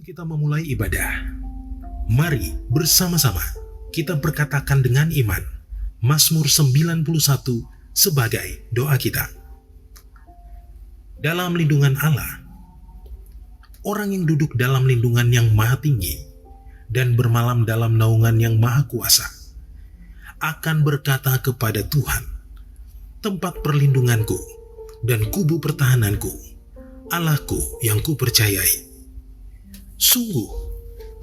kita memulai ibadah, mari bersama-sama kita berkatakan dengan iman Mazmur 91 sebagai doa kita. Dalam lindungan Allah, orang yang duduk dalam lindungan yang maha tinggi dan bermalam dalam naungan yang maha kuasa akan berkata kepada Tuhan, tempat perlindunganku dan kubu pertahananku, Allahku yang kupercayai. Sungguh,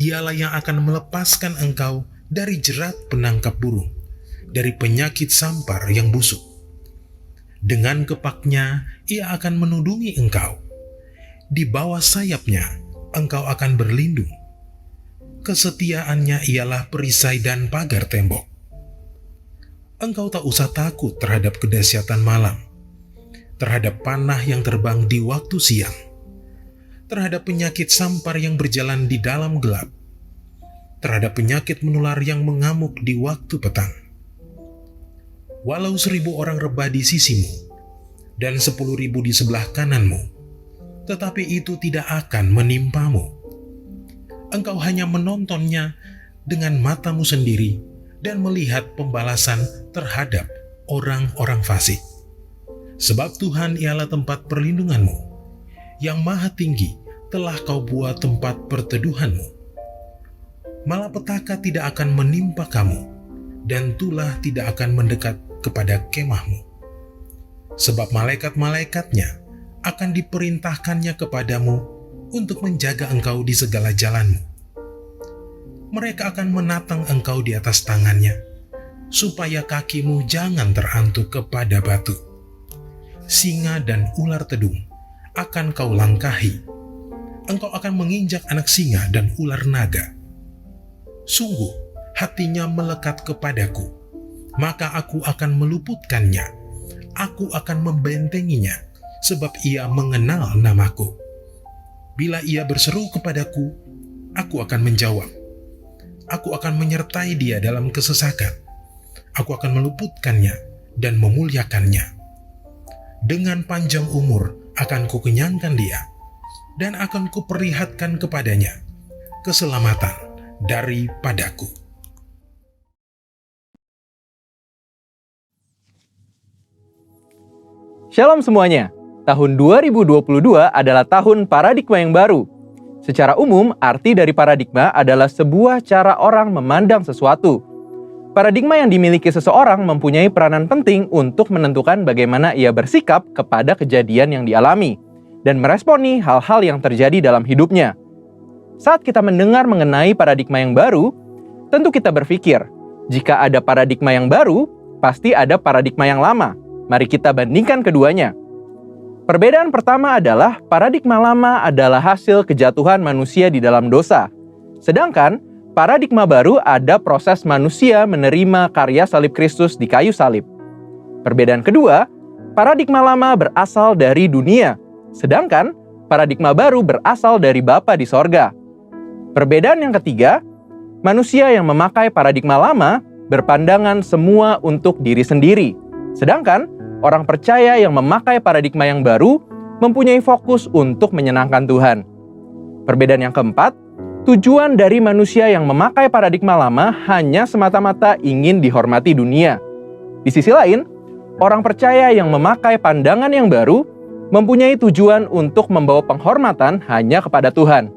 dialah yang akan melepaskan engkau dari jerat penangkap burung, dari penyakit sampar yang busuk. Dengan kepaknya, ia akan menudungi engkau. Di bawah sayapnya, engkau akan berlindung. Kesetiaannya ialah perisai dan pagar tembok. Engkau tak usah takut terhadap kedahsyatan malam, terhadap panah yang terbang di waktu siang, terhadap penyakit sampar yang berjalan di dalam gelap, terhadap penyakit menular yang mengamuk di waktu petang. Walau 1.000 orang rebah di sisimu dan 10.000 di sebelah kananmu, tetapi itu tidak akan menimpamu. Engkau hanya menontonnya dengan matamu sendiri dan melihat pembalasan terhadap orang-orang fasik. Sebab Tuhan ialah tempat perlindunganmu, yang maha tinggi telah kau buat tempat perteduhanmu. Malapetaka tidak akan menimpa kamu, dan tulah tidak akan mendekat kepada kemahmu. Sebab malaikat-malaikatnya akan diperintahkannya kepadamu untuk menjaga engkau di segala jalanmu. Mereka akan menatang engkau di atas tangannya, supaya kakimu jangan terantuk kepada batu. Singa dan ular tedung akan kau langkahi. Engkau akan menginjak anak singa dan ular naga. Sungguh, hatinya melekat kepadaku, maka aku akan meluputkannya. Aku akan membentenginya, sebab ia mengenal namaku. Bila ia berseru kepadaku, aku akan menjawab. Aku akan menyertai dia dalam kesesakan. Aku akan meluputkannya dan memuliakannya. Dengan panjang umur akan kukenyangkan dia, dan akan kuperlihatkan kepadanya keselamatan daripadaku. Shalom semuanya. Tahun 2022 adalah tahun paradigma yang baru. Secara umum, arti dari paradigma adalah sebuah cara orang memandang sesuatu. Paradigma yang dimiliki seseorang mempunyai peranan penting untuk menentukan bagaimana ia bersikap kepada kejadian yang dialami dan meresponi hal-hal yang terjadi dalam hidupnya. Saat kita mendengar mengenai paradigma yang baru, tentu kita berpikir, jika ada paradigma yang baru, pasti ada paradigma yang lama. Mari kita bandingkan keduanya. Perbedaan pertama adalah paradigma lama adalah hasil kejatuhan manusia di dalam dosa. Sedangkan paradigma baru ada proses manusia menerima karya salib Kristus di kayu salib. Perbedaan kedua, paradigma lama berasal dari dunia, sedangkan paradigma baru berasal dari Bapa di sorga. Perbedaan yang ketiga, manusia yang memakai paradigma lama berpandangan semua untuk diri sendiri, sedangkan orang percaya yang memakai paradigma yang baru mempunyai fokus untuk menyenangkan Tuhan. Perbedaan yang keempat, tujuan dari manusia yang memakai paradigma lama hanya semata-mata ingin dihormati dunia. Di sisi lain, orang percaya yang memakai pandangan yang baru mempunyai tujuan untuk membawa penghormatan hanya kepada Tuhan.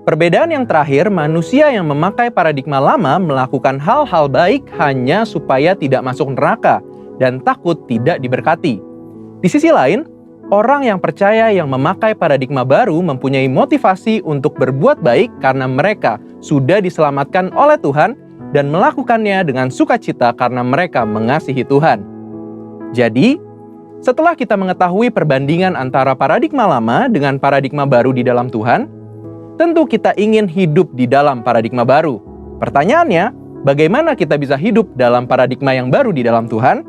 Perbedaan yang terakhir, manusia yang memakai paradigma lama melakukan hal-hal baik hanya supaya tidak masuk neraka dan takut tidak diberkati. Di sisi lain, orang yang percaya yang memakai paradigma baru mempunyai motivasi untuk berbuat baik karena mereka sudah diselamatkan oleh Tuhan dan melakukannya dengan sukacita karena mereka mengasihi Tuhan. Jadi, setelah kita mengetahui perbandingan antara paradigma lama dengan paradigma baru di dalam Tuhan, tentu kita ingin hidup di dalam paradigma baru. Pertanyaannya, bagaimana kita bisa hidup dalam paradigma yang baru di dalam Tuhan?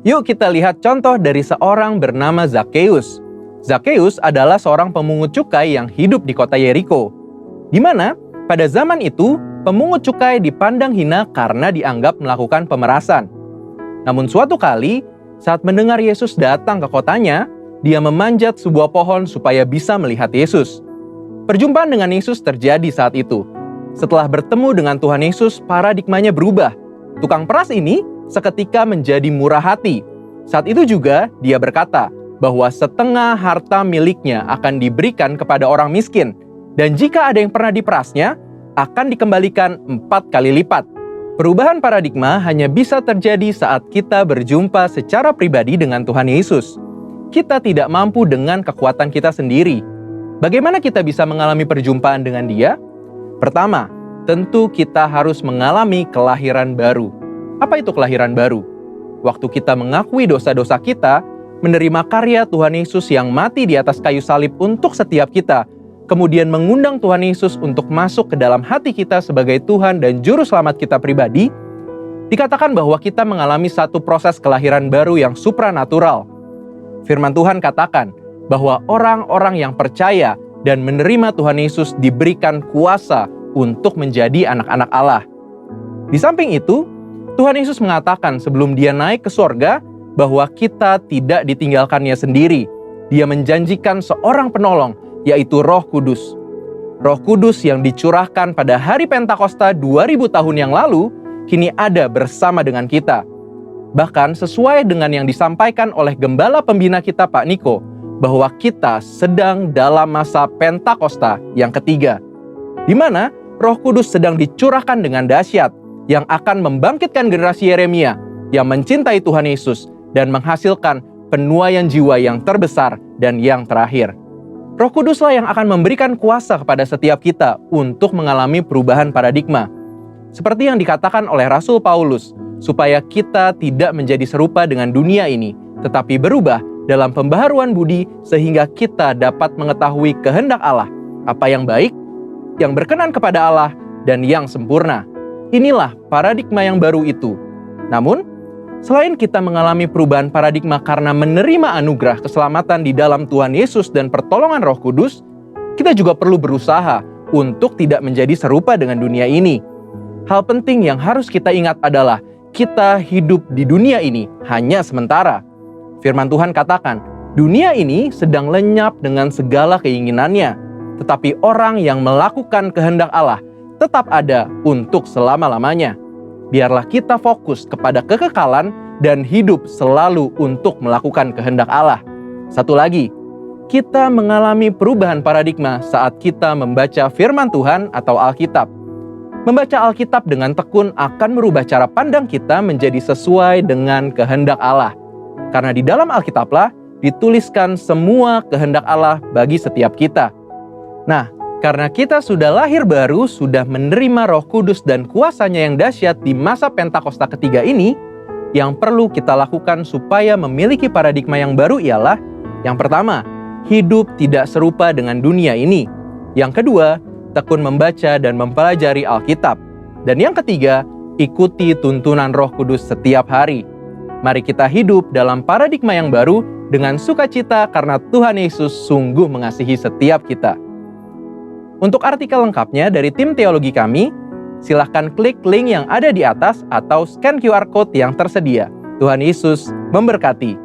Yuk kita lihat contoh dari seorang bernama Zakheus. Zakheus adalah seorang pemungut cukai yang hidup di kota Yeriko, di mana pada zaman itu pemungut cukai dipandang hina karena dianggap melakukan pemerasan. Namun suatu kali, saat mendengar Yesus datang ke kotanya, dia memanjat sebuah pohon supaya bisa melihat Yesus. Perjumpaan dengan Yesus terjadi saat itu. Setelah bertemu dengan Tuhan Yesus, paradigmanya berubah. Tukang peras ini seketika menjadi murah hati. Saat itu juga dia berkata bahwa setengah harta miliknya akan diberikan kepada orang miskin. Dan jika ada yang pernah diperasnya, akan dikembalikan 4 kali lipat. Perubahan paradigma hanya bisa terjadi saat kita berjumpa secara pribadi dengan Tuhan Yesus. Kita tidak mampu dengan kekuatan kita sendiri. Bagaimana kita bisa mengalami perjumpaan dengan Dia? Pertama, tentu kita harus mengalami kelahiran baru. Apa itu kelahiran baru? Waktu kita mengakui dosa-dosa kita, menerima karya Tuhan Yesus yang mati di atas kayu salib untuk setiap kita, kemudian mengundang Tuhan Yesus untuk masuk ke dalam hati kita sebagai Tuhan dan Juru Selamat kita pribadi, dikatakan bahwa kita mengalami satu proses kelahiran baru yang supranatural. Firman Tuhan katakan bahwa orang-orang yang percaya dan menerima Tuhan Yesus diberikan kuasa untuk menjadi anak-anak Allah. Di samping itu, Tuhan Yesus mengatakan sebelum Dia naik ke sorga bahwa kita tidak ditinggalkannya sendiri. Dia menjanjikan seorang penolong, yaitu Roh Kudus. Roh Kudus yang dicurahkan pada hari Pentakosta 2000 tahun yang lalu, kini ada bersama dengan kita. Bahkan sesuai dengan yang disampaikan oleh Gembala Pembina kita Pak Niko, bahwa kita sedang dalam masa Pentakosta yang ketiga, di mana Roh Kudus sedang dicurahkan dengan dahsyat, yang akan membangkitkan generasi Yeremia yang mencintai Tuhan Yesus dan menghasilkan penuaian jiwa yang terbesar dan yang terakhir. Roh Kuduslah yang akan memberikan kuasa kepada setiap kita untuk mengalami perubahan paradigma. Seperti yang dikatakan oleh Rasul Paulus, supaya kita tidak menjadi serupa dengan dunia ini, tetapi berubah dalam pembaharuan budi sehingga kita dapat mengetahui kehendak Allah, apa yang baik, yang berkenan kepada Allah, dan yang sempurna. Inilah paradigma yang baru itu. Namun, selain kita mengalami perubahan paradigma karena menerima anugerah keselamatan di dalam Tuhan Yesus dan pertolongan Roh Kudus, kita juga perlu berusaha untuk tidak menjadi serupa dengan dunia ini. Hal penting yang harus kita ingat adalah kita hidup di dunia ini hanya sementara. Firman Tuhan katakan, dunia ini sedang lenyap dengan segala keinginannya, tetapi orang yang melakukan kehendak Allah tetap ada untuk selama-lamanya. Biarlah kita fokus kepada kekekalan dan hidup selalu untuk melakukan kehendak Allah. Satu lagi, kita mengalami perubahan paradigma saat kita membaca firman Tuhan atau Alkitab. Membaca Alkitab dengan tekun akan merubah cara pandang kita menjadi sesuai dengan kehendak Allah. Karena di dalam Alkitablah dituliskan semua kehendak Allah bagi setiap kita. Nah, karena kita sudah lahir baru, sudah menerima Roh Kudus dan kuasanya yang dahsyat di masa Pentakosta ketiga ini, yang perlu kita lakukan supaya memiliki paradigma yang baru ialah, yang pertama, hidup tidak serupa dengan dunia ini. Yang kedua, tekun membaca dan mempelajari Alkitab. Dan yang ketiga, ikuti tuntunan Roh Kudus setiap hari. Mari kita hidup dalam paradigma yang baru dengan sukacita karena Tuhan Yesus sungguh mengasihi setiap kita. Untuk artikel lengkapnya dari tim teologi kami, silahkan klik link yang ada di atas atau scan QR Code yang tersedia. Tuhan Yesus memberkati.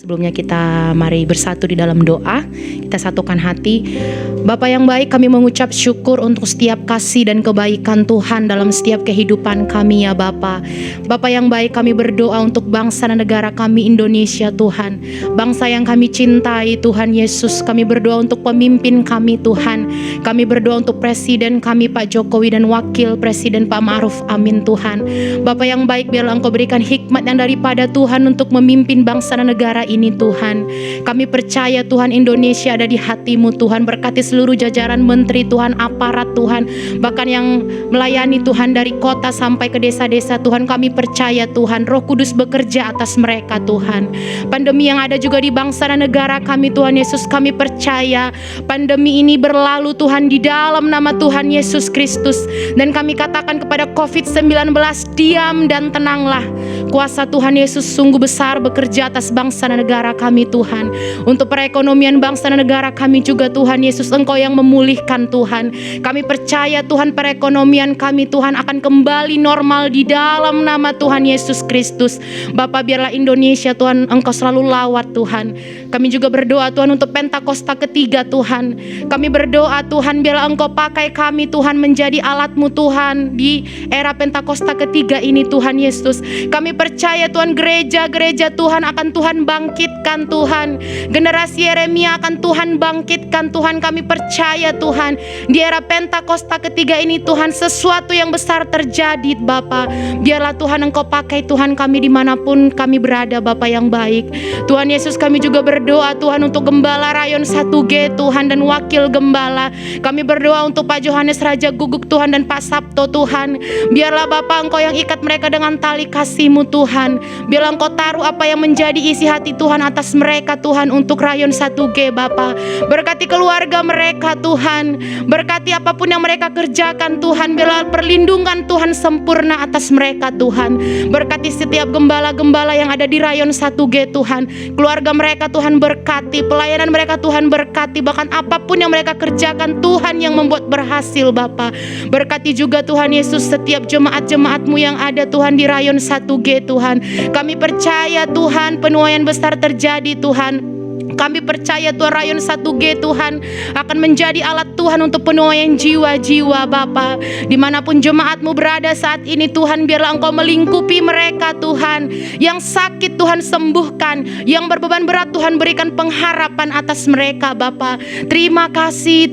Sebelumnya kita mari bersatu di dalam doa. Kita satukan hati. Bapa yang baik, kami mengucap syukur untuk setiap kasih dan kebaikan Tuhan dalam setiap kehidupan kami ya Bapa. Bapa yang baik, kami berdoa untuk bangsa dan negara kami Indonesia Tuhan. Bangsa yang kami cintai Tuhan Yesus. Kami berdoa untuk pemimpin kami Tuhan. Kami berdoa untuk Presiden kami Pak Jokowi dan Wakil Presiden Pak Ma'ruf Amin Tuhan. Bapa yang baik, biarlah Engkau berikan hikmat yang daripada Tuhan untuk memimpin bangsa dan negara ini ini Tuhan. Kami percaya Tuhan Indonesia ada di hati-Mu Tuhan. Berkati seluruh jajaran menteri Tuhan, aparat Tuhan, bahkan yang melayani Tuhan dari kota sampai ke desa-desa Tuhan. Kami percaya Tuhan Roh Kudus bekerja atas mereka Tuhan. Pandemi yang ada juga di bangsa dan negara kami Tuhan Yesus, kami percaya pandemi ini berlalu Tuhan di dalam nama Tuhan Yesus Kristus. Dan kami katakan kepada COVID-19, diam dan tenanglah. Kuasa Tuhan Yesus sungguh besar bekerja atas bangsa dan negara kami Tuhan. Untuk perekonomian bangsa dan negara kami juga Tuhan Yesus, Engkau yang memulihkan Tuhan. Kami percaya Tuhan perekonomian kami Tuhan akan kembali normal di dalam nama Tuhan Yesus Kristus. Bapa, biarlah Indonesia Tuhan Engkau selalu lawat Tuhan. Kami juga berdoa Tuhan untuk Pentakosta ketiga Tuhan. Kami berdoa Tuhan biarlah Engkau pakai kami Tuhan menjadi alat-Mu Tuhan di era Pentakosta ketiga ini Tuhan Yesus. Kami percaya Tuhan gereja-gereja Tuhan akan Tuhan bangkitkan Tuhan. Generasi Yeremia akan Tuhan bangkitkan Tuhan. Kami percaya Tuhan di era Pentakosta ketiga ini Tuhan sesuatu yang besar terjadi Bapa. Biarlah Tuhan Engkau pakai Tuhan kami dimanapun kami berada Bapa yang baik. Tuhan Yesus, kami juga berdoa Tuhan untuk Gembala Rayon 1G Tuhan dan Wakil Gembala. Kami berdoa untuk Pak Johannes Raja Guguk Tuhan dan Pak Sabto Tuhan. Biarlah Bapa Engkau yang ikat mereka dengan tali kasih-Mu Tuhan. Biarlah Engkau taruh apa yang menjadi isi hati Tuhan atas mereka Tuhan untuk Rayon 1G Bapa. Berkati keluarga mereka Tuhan. Berkati apapun yang mereka kerjakan Tuhan. Biarlah perlindungan Tuhan sempurna atas mereka Tuhan. Berkati setiap gembala-gembala yang ada di Rayon 1G Tuhan. Keluarga mereka Tuhan berkati. Pelayanan mereka Tuhan berkati. Bahkan apapun yang mereka kerjakan Tuhan yang membuat berhasil Bapa. Berkati juga Tuhan Yesus setiap jemaat-jemaat-Mu yang ada Tuhan di Rayon 1G Tuhan. Kami percaya Tuhan penuaian besar terjadi Tuhan. Kami percaya Tuhan Rayon 1G Tuhan akan menjadi alat Tuhan untuk penuaian jiwa-jiwa Bapa. Dimanapun jemaat-Mu berada saat ini Tuhan, biarlah Engkau melingkupi mereka Tuhan. Yang sakit Tuhan sembuhkan, yang berbeban berat Tuhan berikan pengharapan atas mereka Bapa. Terima kasih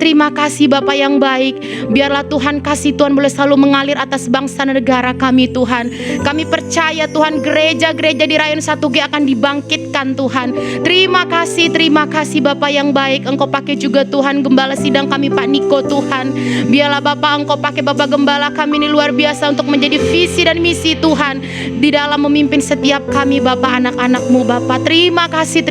Bapa yang baik. Biarlah Tuhan kasih Tuhan boleh selalu mengalir atas bangsa dan negara kami Tuhan. Kami percaya Tuhan gereja-gereja di Rayon 1G akan dibangkitkan Tuhan. Terima kasih Bapa yang baik. Engkau pakai juga Tuhan Gembala Sidang kami Pak Niko Tuhan. Biarlah Bapa Engkau pakai Bapak Gembala kami ini luar biasa untuk menjadi visi dan misi Tuhan di dalam memimpin setiap kami Bapa anak-anak-Mu Bapa. Terima kasih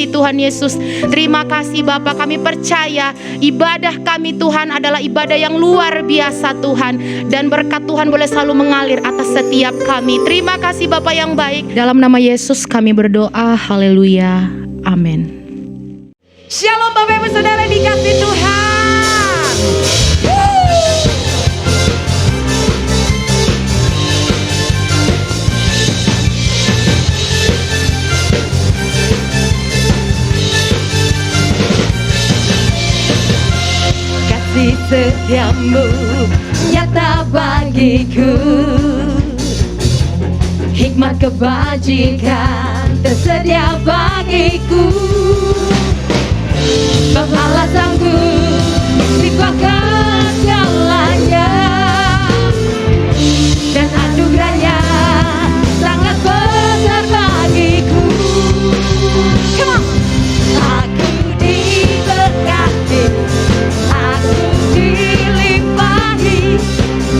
Tuhan Yesus. Terima kasih Bapa, kami percaya ibadah kami Tuhan adalah ibadah yang luar biasa Tuhan. Dan berkat Tuhan boleh selalu mengalir atas setiap kami. Terima kasih Bapa yang baik. Dalam nama Yesus kami berdoa. Haleluya. Amin. Shalom Bapak Ibu Saudara dikasih Tuhan. Kasih setiamu nyata bagiku, hikmat kebajikan tersedia bagiku. Bapa Allah sanggup limpahkan segalanya, dan anugerahnya sangat besar bagiku. Come on. Aku diberkati, aku dilimpahi,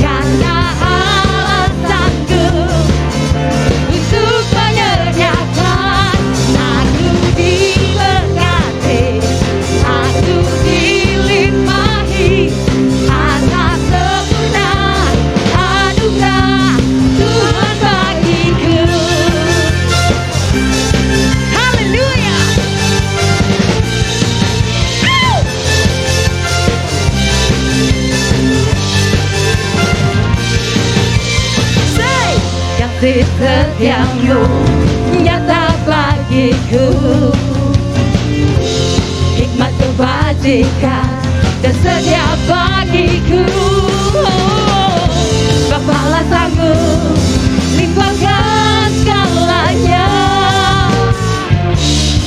karena Allah sanggup untuk menyertakan. Aku diberkati, aku dilimpahi atas sempurna anugerah Tuhan bagiku. Haleluya. Say, kasih setiamu nyata bagiku, hikmat kebajikan tersedia bagiku. Bapa Allah sanggup limpahkan segalanya,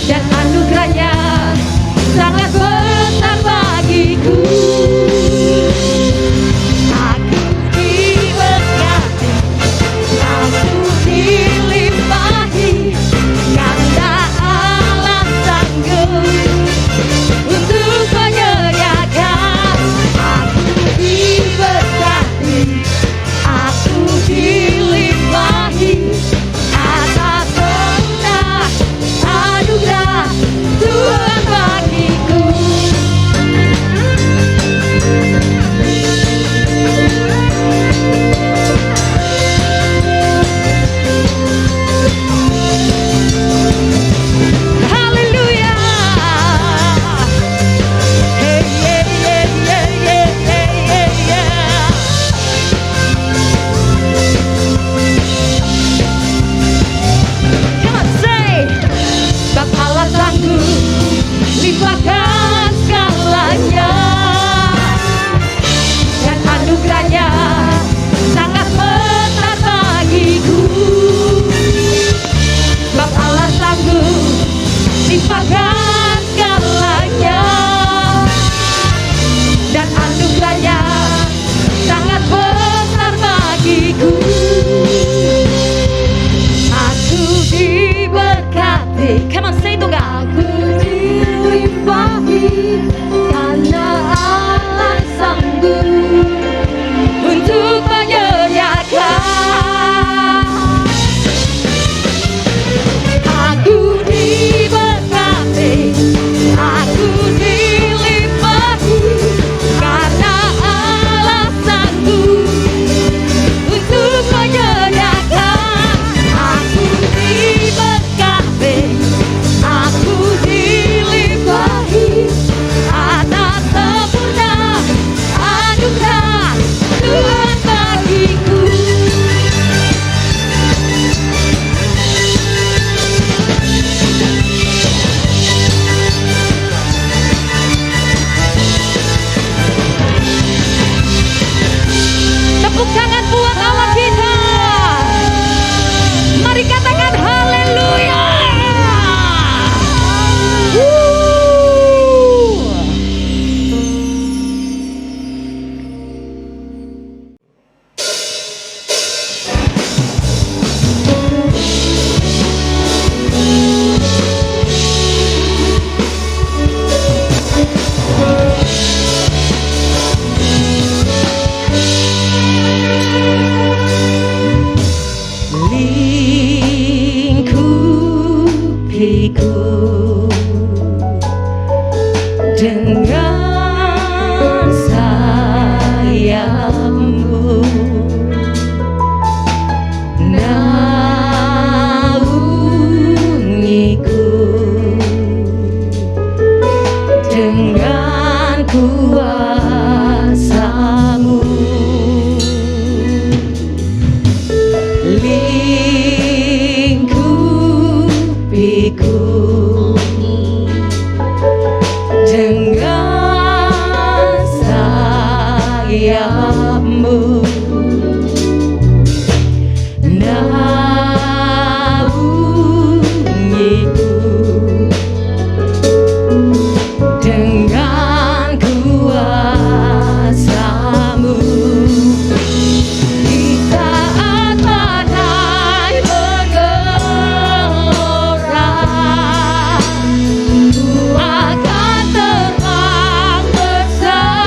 dan anugerahnya sangat besar bagiku. Aku diberkati, aku dilimpahi, karena anugerah Tuhan bagiku. Tepuk tangan buat Allah kita. Mari katakan haleluya. Lingkupiku dengan sayapmu, naungiku dengan kuasamu. Lingkupiku dengan sayapmu, naungiku dengan kuasamu. Di saat badai menggelora, ku akan terbang bersamamu.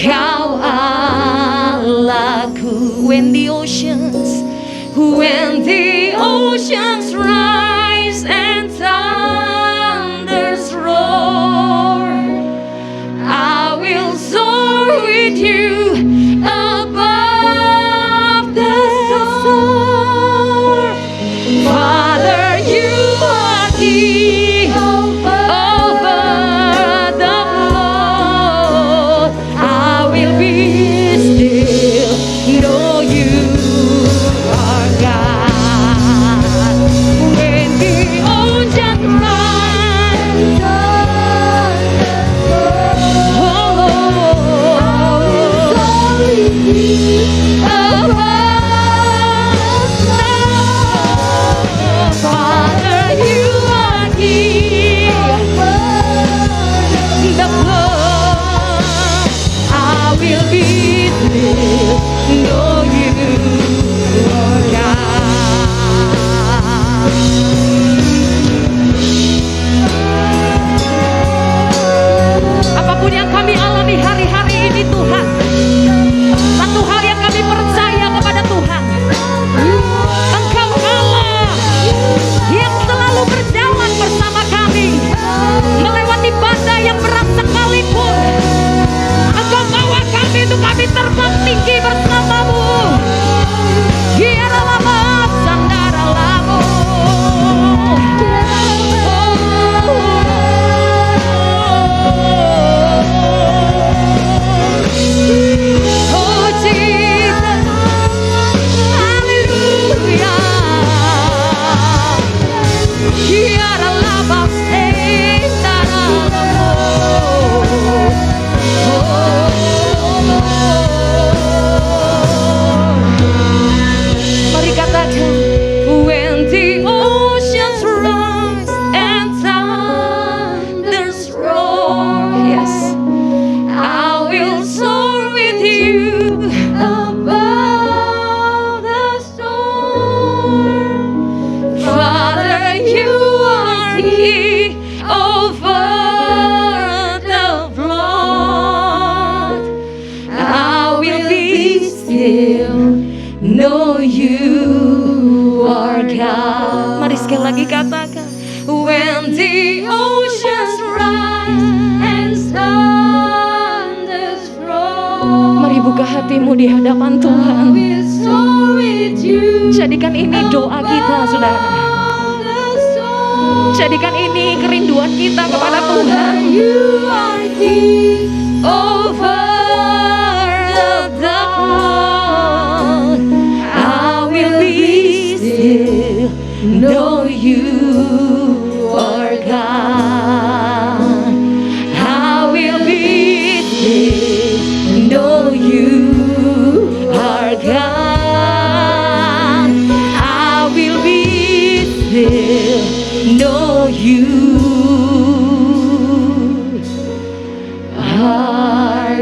Kau Allahku. When the oceans rise and thunders roar, I will soar with you above the storm. Father, you are King over the flood. I will be still, know you are God. When the ocean rise, Father, you are King. The blood, I will be still, know you are God. Apapun yang kami alami hari-hari ini Tuhan, satu hal yang kami percaya kepada Tuhan, Engkau Allah yang selalu berjalan bersama kami melewati badai yang berat sekalipun. Engkau bawa kami untuk kami terbang tinggi bersamamu. Giaralama sandaralamu. Oh Jesus, hallelujah. Giaralama Mari katakan, when the oceans rise and thunders roar, yes, I will soar with you above the storm. Father, you are King over the flood. I will be still, know you are God. Mari sekali lagi katakan, when the oceans rise and thunders roar. Mari buka hatimu di hadapan Tuhan. Jadikan ini doa kita, saudara. Jadikan ini kerinduan kita kepada Tuhan. You are King over the flood. I will be still, know you are God. I will be still, know you are God. I will be still, know you are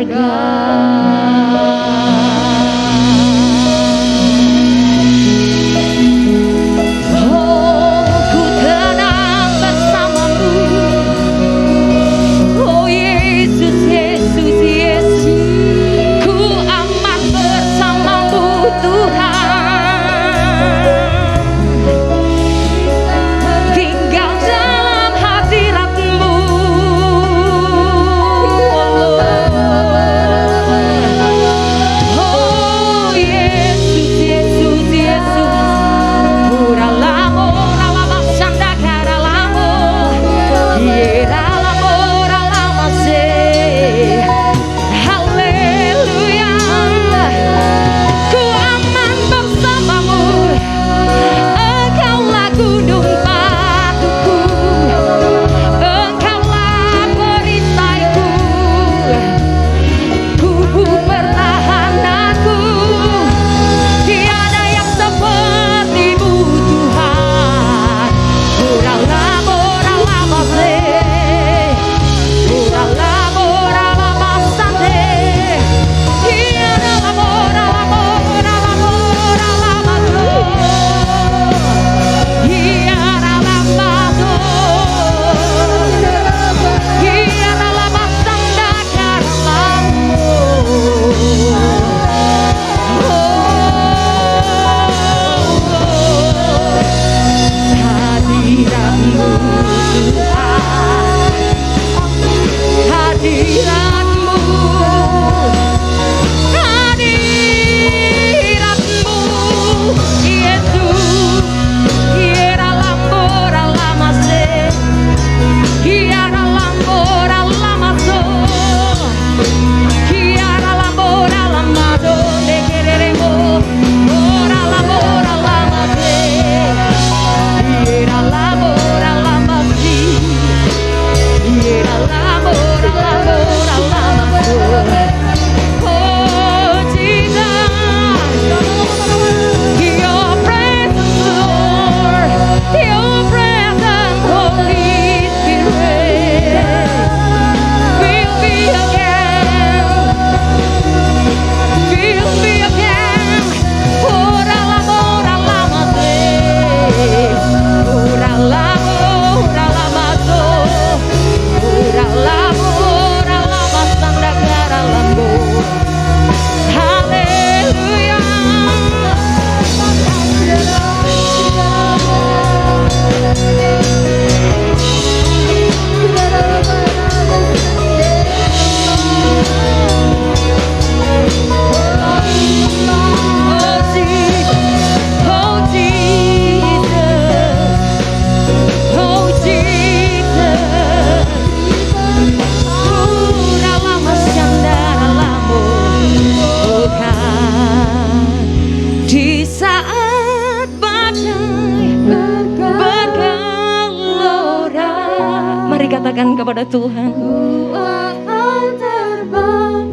kepada Tuhan. Ku akan terbang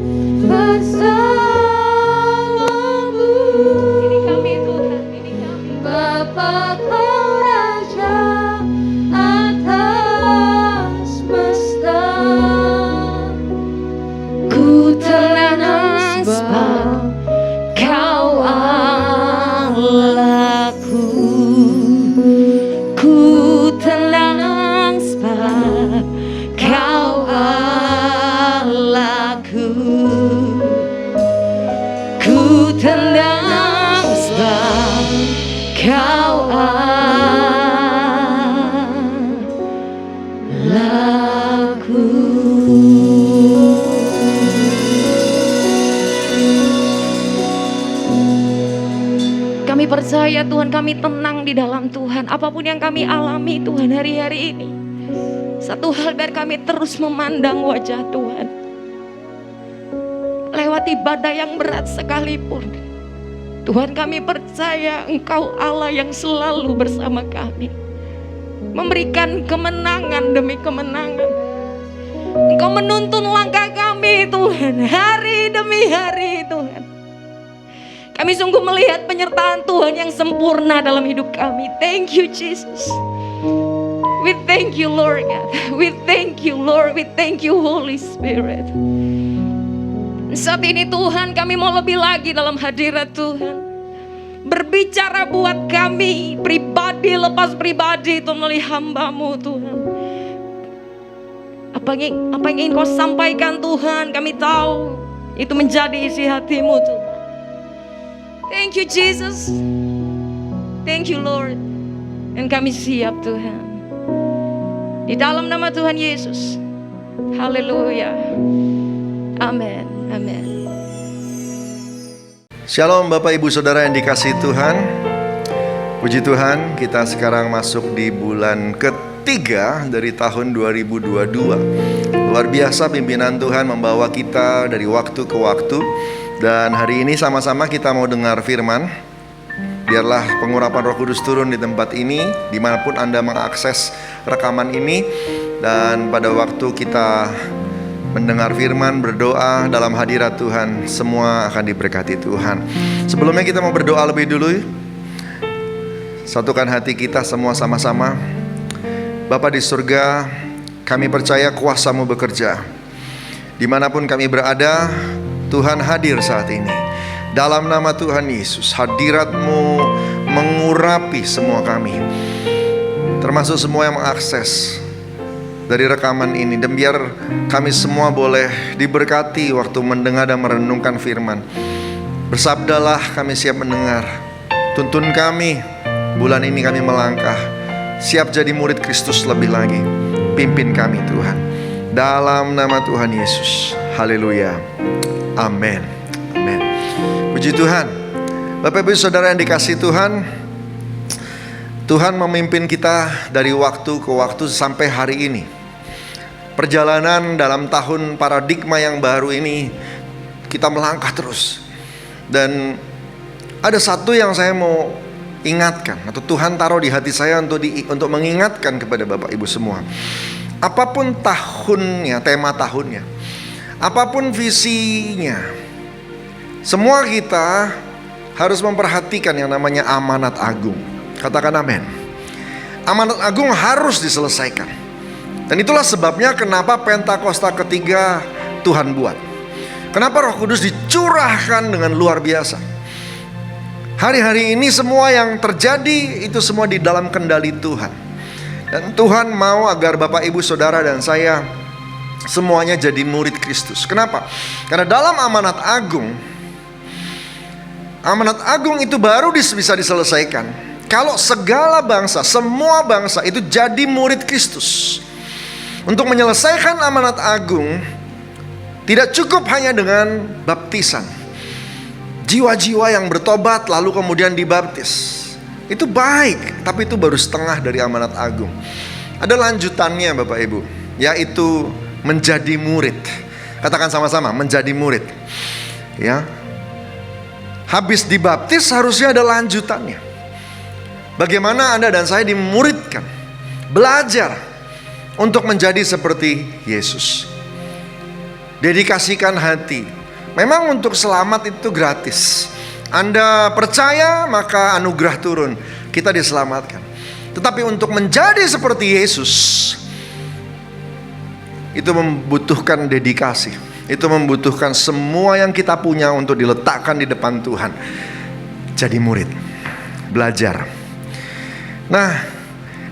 bersamamu. Ini kami Tuhan, ini kami. Bapa Kau Raja atas semesta. Ku tenang sebab Kau Allahku. Ku tenang sebab Kau Allahku. Ku tenang sebab Kau Allahku. Kami percaya Tuhan, kami tenang di dalam Tuhan. Apapun yang kami alami Tuhan hari-hari ini, satu hal biar kami terus memandang wajah Tuhan. Lewati badai yang berat sekalipun, Tuhan, kami percaya Engkau Allah yang selalu bersama kami, memberikan kemenangan demi kemenangan. Engkau menuntun langkah kami Tuhan, hari demi hari Tuhan. Kami sungguh melihat penyertaan Tuhan yang sempurna dalam hidup kami. Thank you Jesus. We thank you Lord God. We thank you Lord. We thank you Holy Spirit. Saat ini Tuhan, kami mau lebih lagi dalam hadirat Tuhan. Berbicara buat kami pribadi lepas pribadi Tuhan, melalui hamba-Mu Tuhan. Apa yang ingin Kau sampaikan Tuhan, kami tahu itu menjadi isi hati-Mu Tuhan. Thank you Jesus. Thank you Lord. Dan kami siap Tuhan. Di dalam nama Tuhan Yesus. Haleluya. Amin. Amin. Shalom Bapak Ibu Saudara yang dikasihi Tuhan. Puji Tuhan, kita sekarang masuk di bulan ketiga dari tahun 2022. Luar biasa pimpinan Tuhan membawa kita dari waktu ke waktu. Dan hari ini sama-sama kita mau dengar firman. Biarlah pengurapan Roh Kudus turun di tempat ini, dimanapun Anda mengakses rekaman ini. Dan pada waktu kita mendengar firman, berdoa dalam hadirat Tuhan, semua akan diberkati Tuhan. Sebelumnya kita mau berdoa lebih dulu. Satukan hati kita semua sama-sama. Bapa di surga, kami percaya kuasa-Mu bekerja. Dimanapun kami berada, Tuhan hadir saat ini. Dalam nama Tuhan Yesus, hadirat-Mu mengurapi semua kami, termasuk semua yang mengakses dari rekaman ini. Dan biar kami semua boleh diberkati waktu mendengar dan merenungkan firman. Bersabdalah, kami siap mendengar. Tuntun kami, bulan ini kami melangkah, siap jadi murid Kristus lebih lagi. Pimpin kami Tuhan, dalam nama Tuhan Yesus. Haleluya. Amin. Amin. Puji Tuhan. Bapak Ibu Saudara yang dikasihi Tuhan, Tuhan memimpin kita dari waktu ke waktu sampai hari ini. Perjalanan dalam tahun paradigma yang baru ini, kita melangkah terus. Dan ada satu yang saya mau ingatkan, atau Tuhan taruh di hati saya untuk mengingatkan kepada Bapak Ibu semua. Apapun tahunnya, tema tahunnya, apapun visinya, semua kita harus memperhatikan yang namanya amanat agung. Katakan amin. Amanat agung harus diselesaikan. Dan itulah sebabnya kenapa Pentakosta ketiga Tuhan buat. Kenapa Roh Kudus dicurahkan dengan luar biasa. Hari-hari ini semua yang terjadi itu semua di dalam kendali Tuhan. Dan Tuhan mau agar Bapak Ibu Saudara dan saya semuanya jadi murid Kristus. Kenapa? Karena dalam amanat agung itu baru bisa diselesaikan kalau segala bangsa, semua bangsa itu jadi murid Kristus. Untuk menyelesaikan amanat agung, tidak cukup hanya dengan baptisan. Jiwa-jiwa yang bertobat lalu kemudian dibaptis, itu baik, tapi itu baru setengah dari amanat agung. Ada lanjutannya Bapak Ibu, yaitu menjadi murid. Katakan sama-sama, menjadi murid. Ya. Habis dibaptis harusnya ada lanjutannya. Bagaimana Anda dan saya dimuridkan, belajar untuk menjadi seperti Yesus. Dedikasikan hati. Memang untuk selamat itu gratis. Anda percaya maka anugerah turun, kita diselamatkan. Tetapi untuk menjadi seperti Yesus, itu membutuhkan dedikasi. Itu membutuhkan semua yang kita punya untuk diletakkan di depan Tuhan. Jadi murid, belajar. Nah,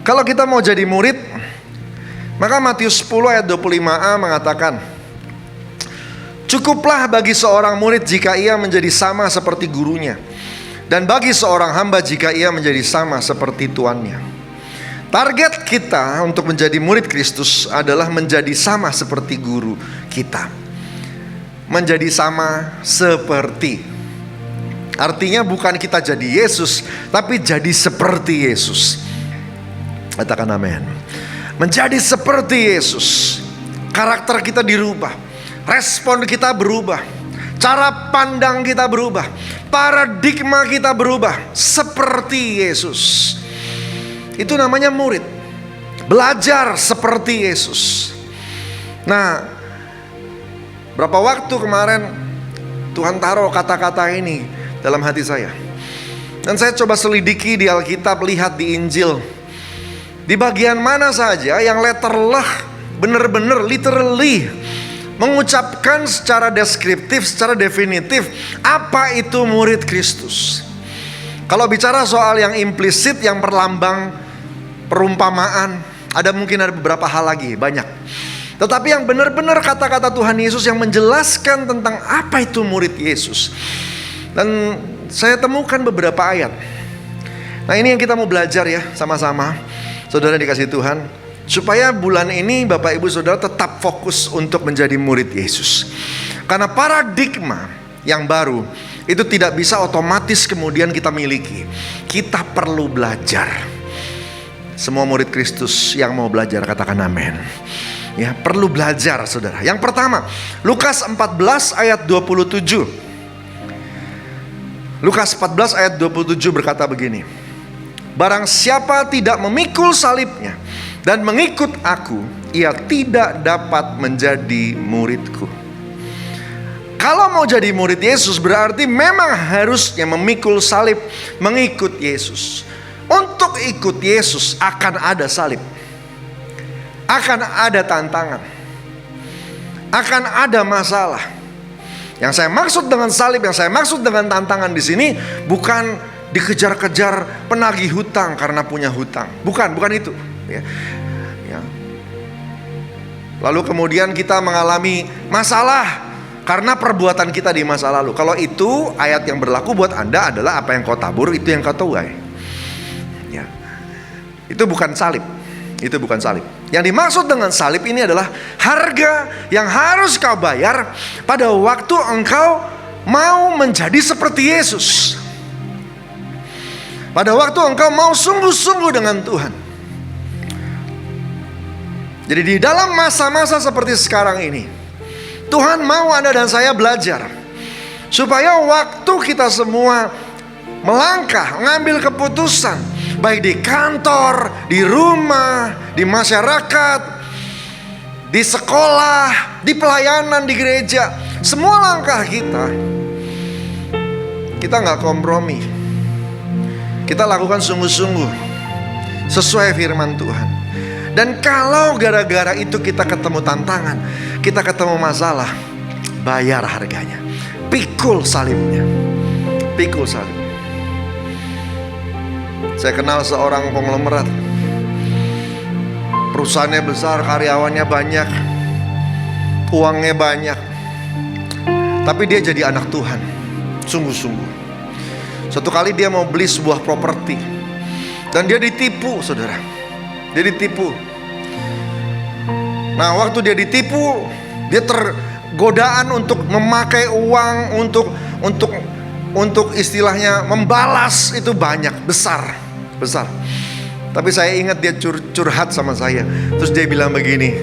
kalau kita mau jadi murid, maka Matius 10 ayat 25a mengatakan, cukuplah bagi seorang murid jika ia menjadi sama seperti gurunya, dan bagi seorang hamba jika ia menjadi sama seperti tuannya. Target kita untuk menjadi murid Kristus adalah menjadi sama seperti guru kita. Menjadi sama seperti. Artinya bukan kita jadi Yesus, tapi jadi seperti Yesus. Katakan amin. Menjadi seperti Yesus. Karakter kita dirubah, respon kita berubah, cara pandang kita berubah, paradigma kita berubah seperti Yesus. Itu namanya murid. Belajar seperti Yesus. Nah, berapa waktu kemarin Tuhan taruh kata-kata ini dalam hati saya. Dan saya coba selidiki di Alkitab, lihat di Injil. Di bagian mana saja yang letterlah benar-benar literally mengucapkan secara deskriptif, secara definitif apa itu murid Kristus. Kalau bicara soal yang implisit, yang perlambang, perumpamaan, mungkin ada beberapa hal lagi, banyak. Tetapi yang benar-benar kata-kata Tuhan Yesus yang menjelaskan tentang apa itu murid Yesus. Dan saya temukan beberapa ayat. Nah, ini yang kita mau belajar ya sama-sama, saudara dikasih Tuhan, supaya bulan ini Bapak Ibu Saudara tetap fokus untuk menjadi murid Yesus. Karena paradigma yang baru itu tidak bisa otomatis kemudian kita miliki. Kita perlu belajar. Semua murid Kristus yang mau belajar katakan amin. Ya, perlu belajar saudara. Yang pertama, Lukas 14 ayat 27. Lukas 14 ayat 27 berkata begini, barang siapa tidak memikul salibnya dan mengikut aku, ia tidak dapat menjadi muridku. Kalau mau jadi murid Yesus berarti memang harusnya memikul salib, mengikut Yesus. Untuk ikut Yesus akan ada salib, akan ada tantangan, akan ada masalah. Yang saya maksud dengan salib, yang saya maksud dengan tantangan di sini bukan dikejar-kejar penagih hutang karena punya hutang, bukan itu. Ya. Lalu kemudian kita mengalami masalah karena perbuatan kita di masa lalu. Kalau itu ayat yang berlaku buat Anda adalah apa yang kau tabur itu yang kau tuai. Ya. Itu bukan salib. Itu bukan salib. Yang dimaksud dengan salib ini adalah harga yang harus kau bayar pada waktu engkau mau menjadi seperti Yesus. Pada waktu engkau mau sungguh-sungguh dengan Tuhan. Jadi di dalam masa-masa seperti sekarang ini, Tuhan mau Anda dan saya belajar supaya waktu kita semua melangkah, mengambil keputusan, baik di kantor, di rumah, di masyarakat, di sekolah, di pelayanan, di gereja, semua langkah kita nggak kompromi. Kita lakukan sungguh-sungguh sesuai firman Tuhan. Dan kalau gara-gara itu kita ketemu tantangan, kita ketemu masalah, bayar harganya. Pikul salibnya. Pikul salib. Saya kenal seorang konglomerat. Perusahaannya besar, karyawannya banyak, uangnya banyak. Tapi dia jadi anak Tuhan, sungguh-sungguh. Suatu kali dia mau beli sebuah properti, dan dia ditipu, saudara. Dia ditipu. Nah, waktu dia ditipu, dia tergodaan untuk memakai uang untuk istilahnya membalas itu banyak, besar. Tapi saya ingat dia curhat sama saya. Terus dia bilang begini,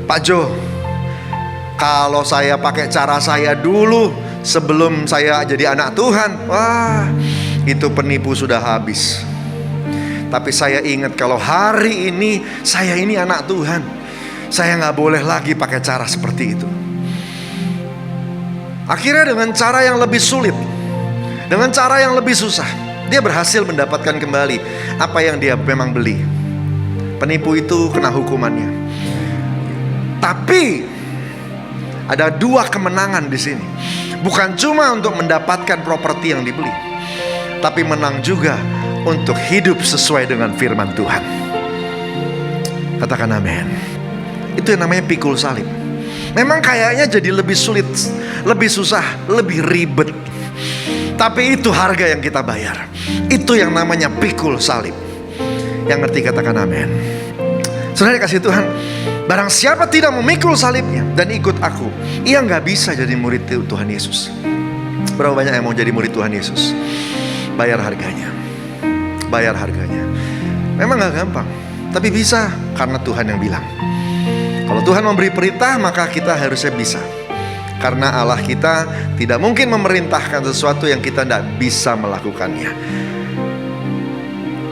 Pak Jo, kalau saya pakai cara saya dulu sebelum saya jadi anak Tuhan, wah, itu penipu sudah habis. Tapi saya ingat kalau hari ini saya ini anak Tuhan, saya gak boleh lagi pakai cara seperti itu. Akhirnya dengan cara yang lebih sulit, dengan cara yang lebih susah, dia berhasil mendapatkan kembali apa yang dia memang beli. Penipu itu kena hukumannya. Tapi ada dua kemenangan di sini. Bukan cuma untuk mendapatkan properti yang dibeli, tapi menang juga untuk hidup sesuai dengan firman Tuhan. Katakan amin. Itu yang namanya pikul salib. Memang kayaknya jadi lebih sulit, lebih susah, lebih ribet. Tapi itu harga yang kita bayar. Itu yang namanya pikul salib. Yang ngerti katakan amin. Saudara kasih Tuhan, barang siapa tidak memikul salibnya dan ikut aku, ia gak bisa jadi murid Tuhan Yesus. Berapa banyak yang mau jadi murid Tuhan Yesus? Bayar harganya. Bayar harganya. Memang gak gampang, tapi bisa karena Tuhan yang bilang. Kalau Tuhan memberi perintah, maka kita harusnya bisa. Karena Allah kita tidak mungkin memerintahkan sesuatu yang kita tidak bisa melakukannya.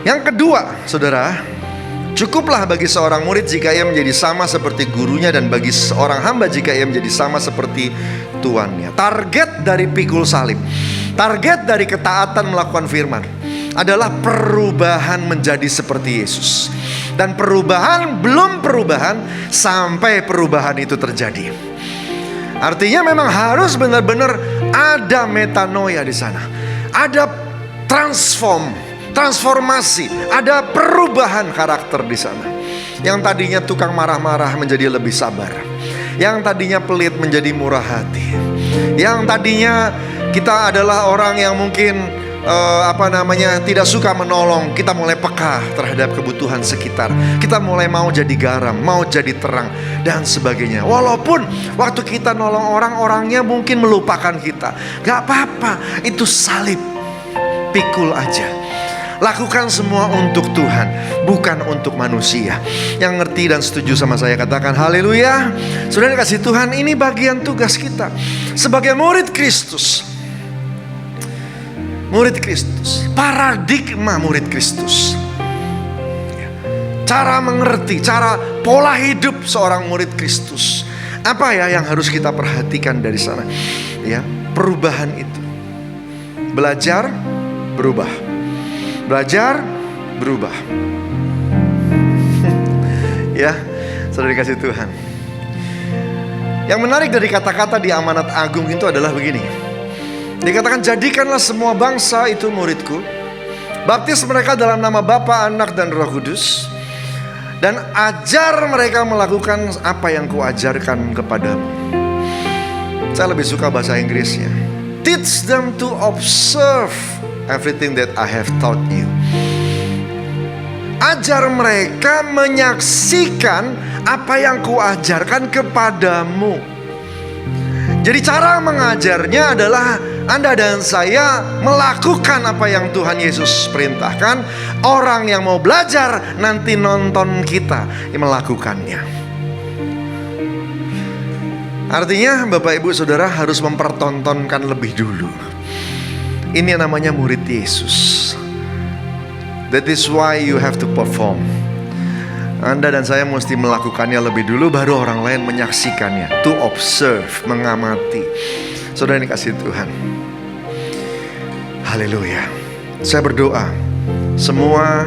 Yang kedua, saudara, cukuplah bagi seorang murid jika ia menjadi sama seperti gurunya, dan bagi seorang hamba jika ia menjadi sama seperti tuannya. Target dari pikul salib, target dari ketaatan melakukan firman adalah perubahan menjadi seperti Yesus. Dan perubahan belum perubahan sampai perubahan itu terjadi. Artinya memang harus benar-benar ada metanoia di sana. Ada transformasi, ada perubahan karakter di sana. Yang tadinya tukang marah-marah menjadi lebih sabar. Yang tadinya pelit menjadi murah hati. Yang tadinya kita adalah orang yang mungkin tidak suka menolong, kita mulai peka terhadap kebutuhan sekitar. Kita mulai mau jadi garam, mau jadi terang, dan sebagainya. Walaupun waktu kita nolong orang-orangnya mungkin melupakan kita, gak apa-apa, itu salib. Pikul aja. Lakukan semua untuk Tuhan, bukan untuk manusia. Yang ngerti dan setuju sama saya katakan haleluya. Saudara kasih Tuhan, ini bagian tugas kita sebagai murid Kristus. Murid Kristus, paradigma murid Kristus, cara mengerti, cara pola hidup seorang murid Kristus. Apa ya yang harus kita perhatikan dari sana? Ya, perubahan itu. Belajar, berubah. Belajar, berubah. Ya, saudara dikasih Tuhan. Yang menarik dari kata-kata di Amanat Agung itu adalah begini. Dikatakan, jadikanlah semua bangsa itu muridku, baptis mereka dalam nama Bapa, Anak, dan Roh Kudus, dan ajar mereka melakukan apa yang kuajarkan kepadamu. Saya lebih suka bahasa Inggrisnya. Teach them to observe everything that I have taught you. Ajar mereka menyaksikan apa yang kuajarkan kepadamu. Jadi cara mengajarnya adalah Anda dan saya melakukan apa yang Tuhan Yesus perintahkan. Orang yang mau belajar nanti nonton kita melakukannya. Artinya Bapak Ibu Saudara harus mempertontonkan lebih dulu. Ini yang namanya murid Yesus. That is why you have to perform. Anda dan saya mesti melakukannya lebih dulu, baru orang lain menyaksikannya. To observe, mengamati. Saudara ini kasih Tuhan. Haleluya. Saya berdoa, semua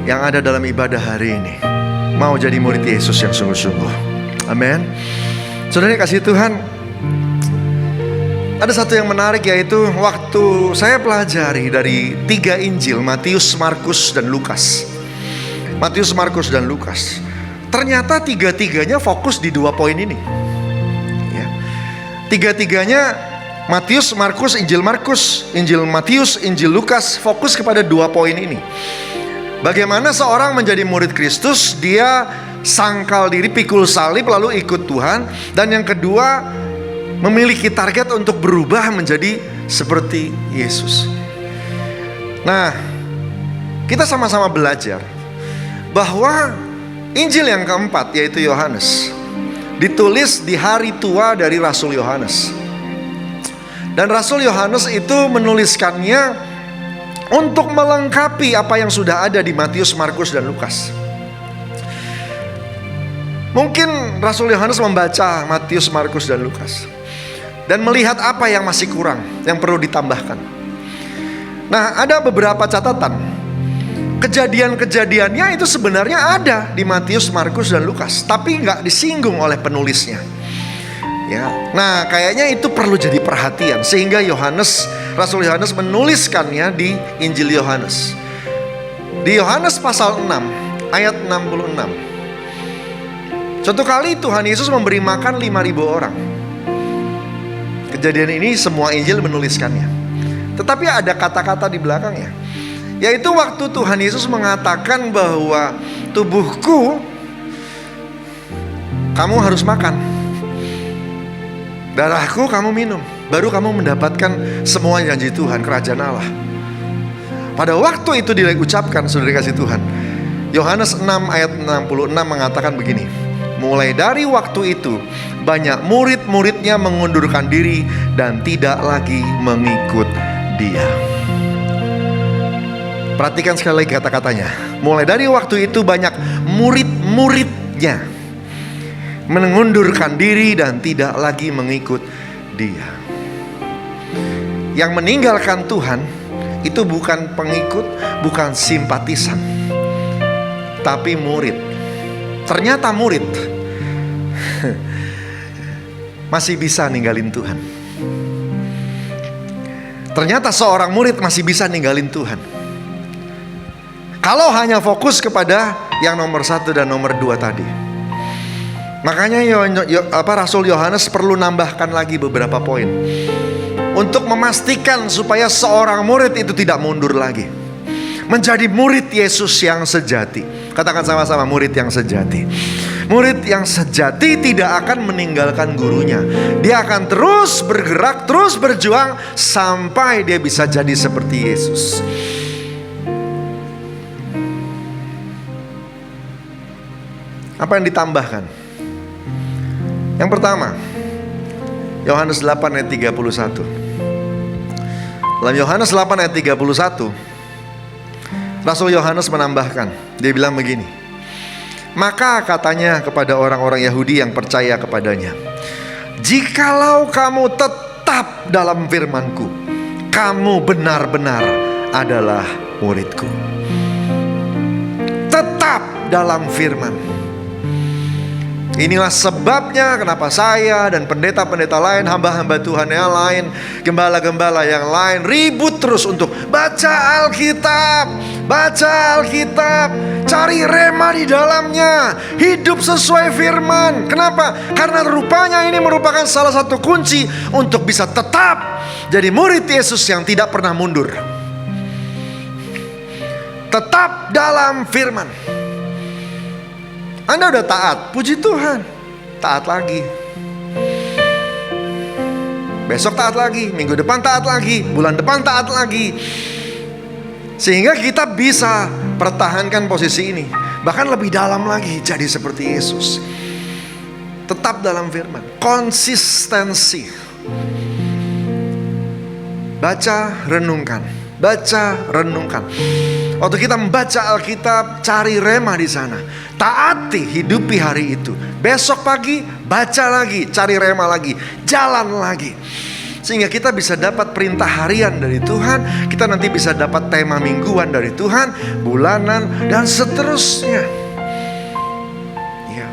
yang ada dalam ibadah hari ini mau jadi murid Yesus yang sungguh-sungguh. Amin. Saudara ini kasih Tuhan. Ada satu yang menarik, yaitu waktu saya pelajari dari 3 Injil, Matius, Markus, dan Lukas. Matius, Markus, dan Lukas. Ternyata tiga-tiganya fokus di 2 poin ini. Ya. Tiga-tiganya Matius, Markus, Injil Matius, Injil Lukas fokus kepada 2 poin ini. Bagaimana seorang menjadi murid Kristus, dia sangkal diri, pikul salib, lalu ikut Tuhan. Dan yang kedua, memiliki target untuk berubah menjadi seperti Yesus. Nah, kita sama-sama belajar bahwa Injil yang keempat, yaitu Yohanes, ditulis di hari tua dari Rasul Yohanes. Dan Rasul Yohanes itu menuliskannya untuk melengkapi apa yang sudah ada di Matius, Markus, dan Lukas. Mungkin Rasul Yohanes membaca Matius, Markus, dan Lukas dan melihat apa yang masih kurang, yang perlu ditambahkan. Nah, ada beberapa catatan. Kejadian-kejadiannya itu sebenarnya ada di Matius, Markus, dan Lukas, tapi nggak disinggung oleh penulisnya. Ya, nah kayaknya itu perlu jadi perhatian sehingga Rasul Yohanes menuliskannya di Injil Yohanes. Di Yohanes pasal 6 ayat 66. Suatu kali Tuhan Yesus memberi makan 5.000 orang. Kejadian ini semua Injil menuliskannya. Tetapi ada kata-kata di belakangnya, yaitu waktu Tuhan Yesus mengatakan bahwa tubuhku kamu harus makan, darahku kamu minum, baru kamu mendapatkan semua janji Tuhan, kerajaan Allah. Pada waktu itu diucapkan, saudara kasih Tuhan, Yohanes 6 ayat 66 mengatakan begini, mulai dari waktu itu banyak murid-muridnya mengundurkan diri dan tidak lagi mengikut dia. Perhatikan sekali lagi kata-katanya. Mulai dari waktu itu banyak murid-muridnya mengundurkan diri dan tidak lagi mengikut dia. Yang meninggalkan Tuhan itu bukan pengikut, bukan simpatisan, tapi murid. Ternyata murid masih bisa ninggalin Tuhan. Ternyata seorang murid masih bisa ninggalin Tuhan kalau hanya fokus kepada yang nomor 1 dan nomor 2 tadi. Makanya Rasul Yohanes perlu nambahkan lagi beberapa poin untuk memastikan supaya seorang murid itu tidak mundur lagi, menjadi murid Yesus yang sejati. Katakan sama-sama, murid yang sejati. Murid yang sejati tidak akan meninggalkan gurunya. Dia akan terus bergerak, terus berjuang sampai dia bisa jadi seperti Yesus. Apa yang ditambahkan? Yang pertama, Yohanes 8 ayat 31. Dalam Yohanes 8 ayat 31, Rasul Yohanes menambahkan, dia bilang begini, maka katanya kepada orang-orang Yahudi yang percaya kepadanya, jikalau kamu tetap dalam firman-Ku, kamu benar-benar adalah murid-Ku. Tetap dalam firman. Inilah sebabnya kenapa saya dan pendeta-pendeta lain, hamba-hamba Tuhan yang lain, gembala-gembala yang lain ribut terus untuk baca Alkitab, cari rema di dalamnya, hidup sesuai firman. Kenapa? Karena rupanya ini merupakan salah satu kunci untuk bisa tetap jadi murid Yesus yang tidak pernah mundur. Tetap dalam firman. Anda udah taat, puji Tuhan, taat lagi. Besok taat lagi, minggu depan taat lagi, bulan depan taat lagi. Sehingga kita bisa pertahankan posisi ini, bahkan lebih dalam lagi, jadi seperti Yesus. Tetap dalam firman, konsistensi. Baca, renungkan. Baca, renungkan. Waktu kita membaca Alkitab, cari rema di sana. Taati, hidupi hari itu. Besok pagi, baca lagi, cari rema lagi, jalan lagi. Sehingga kita bisa dapat perintah harian dari Tuhan. Kita nanti bisa dapat tema mingguan dari Tuhan, bulanan, dan seterusnya. Ya.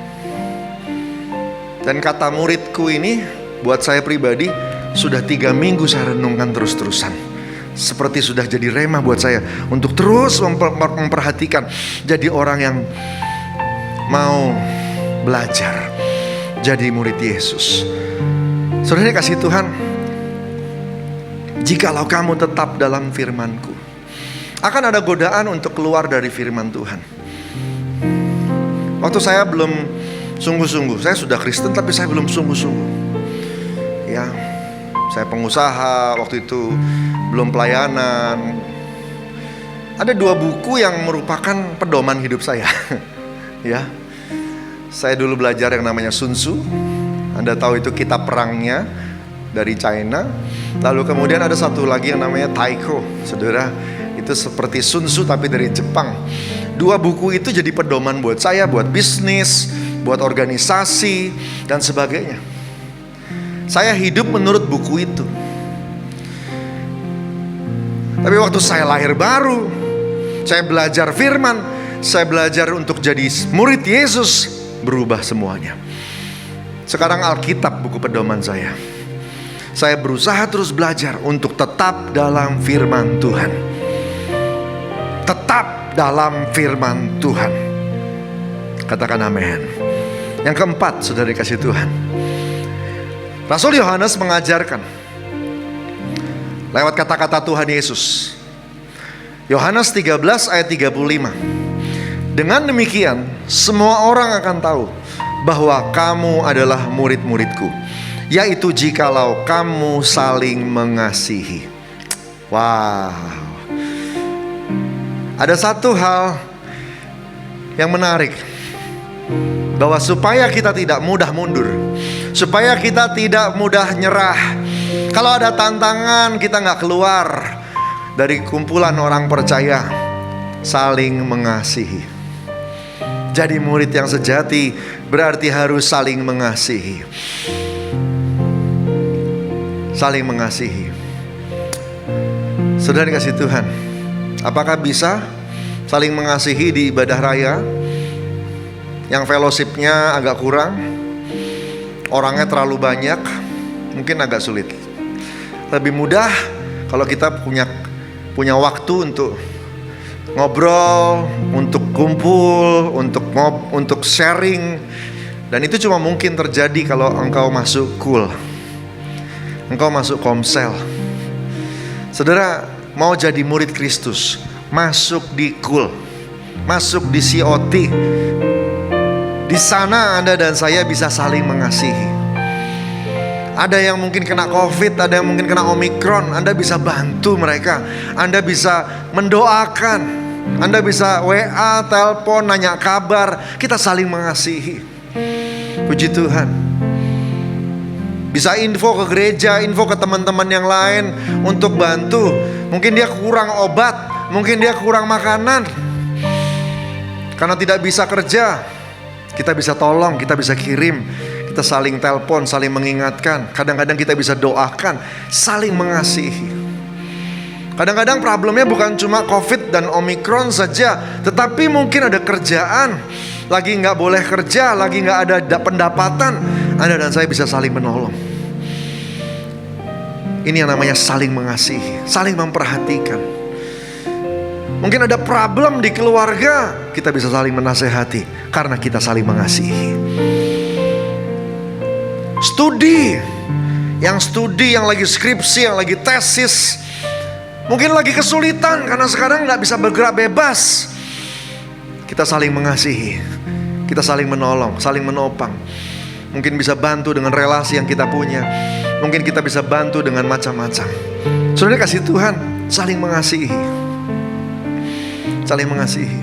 Dan kata muridku ini, buat saya pribadi, sudah 3 minggu saya renungkan terus-terusan. Seperti sudah jadi rema buat saya untuk terus memperhatikan, jadi orang yang mau belajar, jadi murid Yesus. Saudara kasih Tuhan, jikalau kamu tetap dalam firman-Ku, akan ada godaan untuk keluar dari firman Tuhan. Waktu saya belum sungguh-sungguh, saya sudah Kristen tapi saya belum sungguh-sungguh. Ya, saya pengusaha waktu itu, belum pelayanan. Ada 2 buku yang merupakan pedoman hidup saya. Ya, saya dulu belajar yang namanya Sun Tzu. Anda tahu itu kitab perangnya dari China. Lalu kemudian ada satu lagi yang namanya Taiko, saudara. Itu seperti Sun Tzu tapi dari Jepang. 2 buku itu jadi pedoman buat saya, buat bisnis, buat organisasi, dan sebagainya. Saya hidup menurut buku itu. Tapi waktu saya lahir baru, saya belajar firman, saya belajar untuk jadi murid Yesus, berubah semuanya. Sekarang Alkitab buku pedoman saya. Saya berusaha terus belajar untuk tetap dalam firman Tuhan. Tetap dalam firman Tuhan. Katakan amin. Yang keempat, saudara dikasih Tuhan, Rasul Yohanes mengajarkan lewat kata-kata Tuhan Yesus. Yohanes 13 ayat 35. Dengan demikian semua orang akan tahu bahwa kamu adalah murid-muridku, yaitu jikalau kamu saling mengasihi. Wow. Ada satu hal yang menarik, bahwa supaya kita tidak mudah mundur, supaya kita tidak mudah nyerah, kalau ada tantangan kita gak keluar dari kumpulan orang percaya, saling mengasihi. Jadi murid yang sejati berarti harus saling mengasihi. Saling mengasihi. Saudara dikasih Tuhan, apakah bisa saling mengasihi di ibadah raya yang fellowship-nya agak kurang, orangnya terlalu banyak? Mungkin agak sulit. Lebih mudah kalau kita punya waktu untuk ngobrol, untuk kumpul, untuk sharing. Dan itu cuma mungkin terjadi kalau engkau masuk cool, engkau masuk komsel. Saudara mau jadi murid Kristus, masuk di cool, masuk di COT. Di sana Anda dan saya bisa saling mengasihi. Ada yang mungkin kena COVID, ada yang mungkin kena Omikron, Anda bisa bantu mereka, Anda bisa mendoakan, Anda bisa WA, telepon, nanya kabar. Kita saling mengasihi. Puji Tuhan. Bisa info ke gereja, info ke teman-teman yang lain untuk bantu. Mungkin dia kurang obat, mungkin dia kurang makanan, karena tidak bisa kerja, kita bisa tolong, kita bisa kirim. Kita saling telepon, saling mengingatkan. Kadang-kadang kita bisa doakan, saling mengasihi. Kadang-kadang problemnya bukan cuma COVID dan Omikron saja, tetapi mungkin ada kerjaan, lagi gak boleh kerja, lagi gak ada pendapatan. Anda dan saya bisa saling menolong. Ini yang namanya saling mengasihi, saling memperhatikan. Mungkin ada problem di keluarga, kita bisa saling menasehati karena kita saling mengasihi. Studi, yang lagi skripsi, yang lagi tesis, mungkin lagi kesulitan karena sekarang gak bisa bergerak bebas. Kita saling mengasihi, kita saling menolong, saling menopang. Mungkin bisa bantu dengan relasi yang kita punya, mungkin kita bisa bantu dengan macam-macam. Saudara kasih Tuhan, saling mengasihi, saling mengasihi.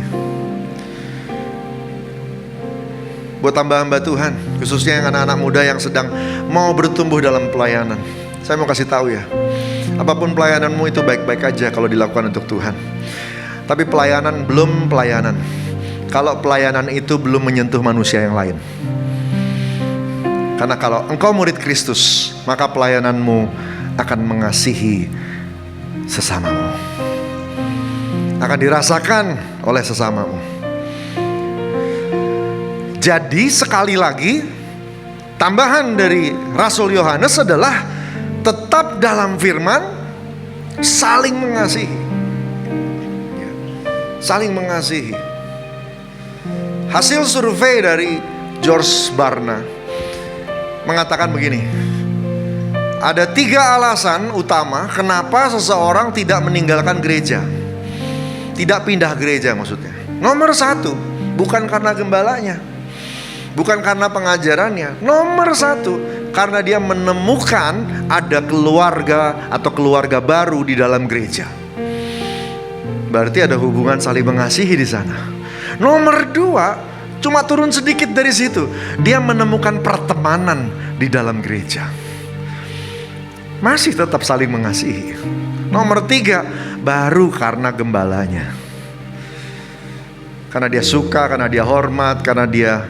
Buat hamba-hamba Tuhan, khususnya yang anak-anak muda yang sedang mau bertumbuh dalam pelayanan, saya mau kasih tahu ya, apapun pelayananmu itu baik-baik aja kalau dilakukan untuk Tuhan. Tapi pelayanan belum pelayanan kalau pelayanan itu belum menyentuh manusia yang lain. Karena kalau engkau murid Kristus, maka pelayananmu akan mengasihi sesamamu, akan dirasakan oleh sesamamu. Jadi sekali lagi, tambahan dari Rasul Yohanes adalah tetap dalam firman, saling mengasihi. Saling mengasihi. Hasil survei dari George Barna mengatakan begini, ada 3 alasan utama kenapa seseorang tidak meninggalkan gereja, tidak pindah gereja maksudnya. Nomor 1, bukan karena gembalanya, bukan karena pengajarannya. Nomor 1, karena dia menemukan ada keluarga atau keluarga baru di dalam gereja. Berarti ada hubungan saling mengasihi di sana. Nomor 2, cuma turun sedikit dari situ, dia menemukan pertemanan di dalam gereja. Masih tetap saling mengasihi. Nomor 3, baru karena gembalanya. Karena dia suka, karena dia hormat, karena dia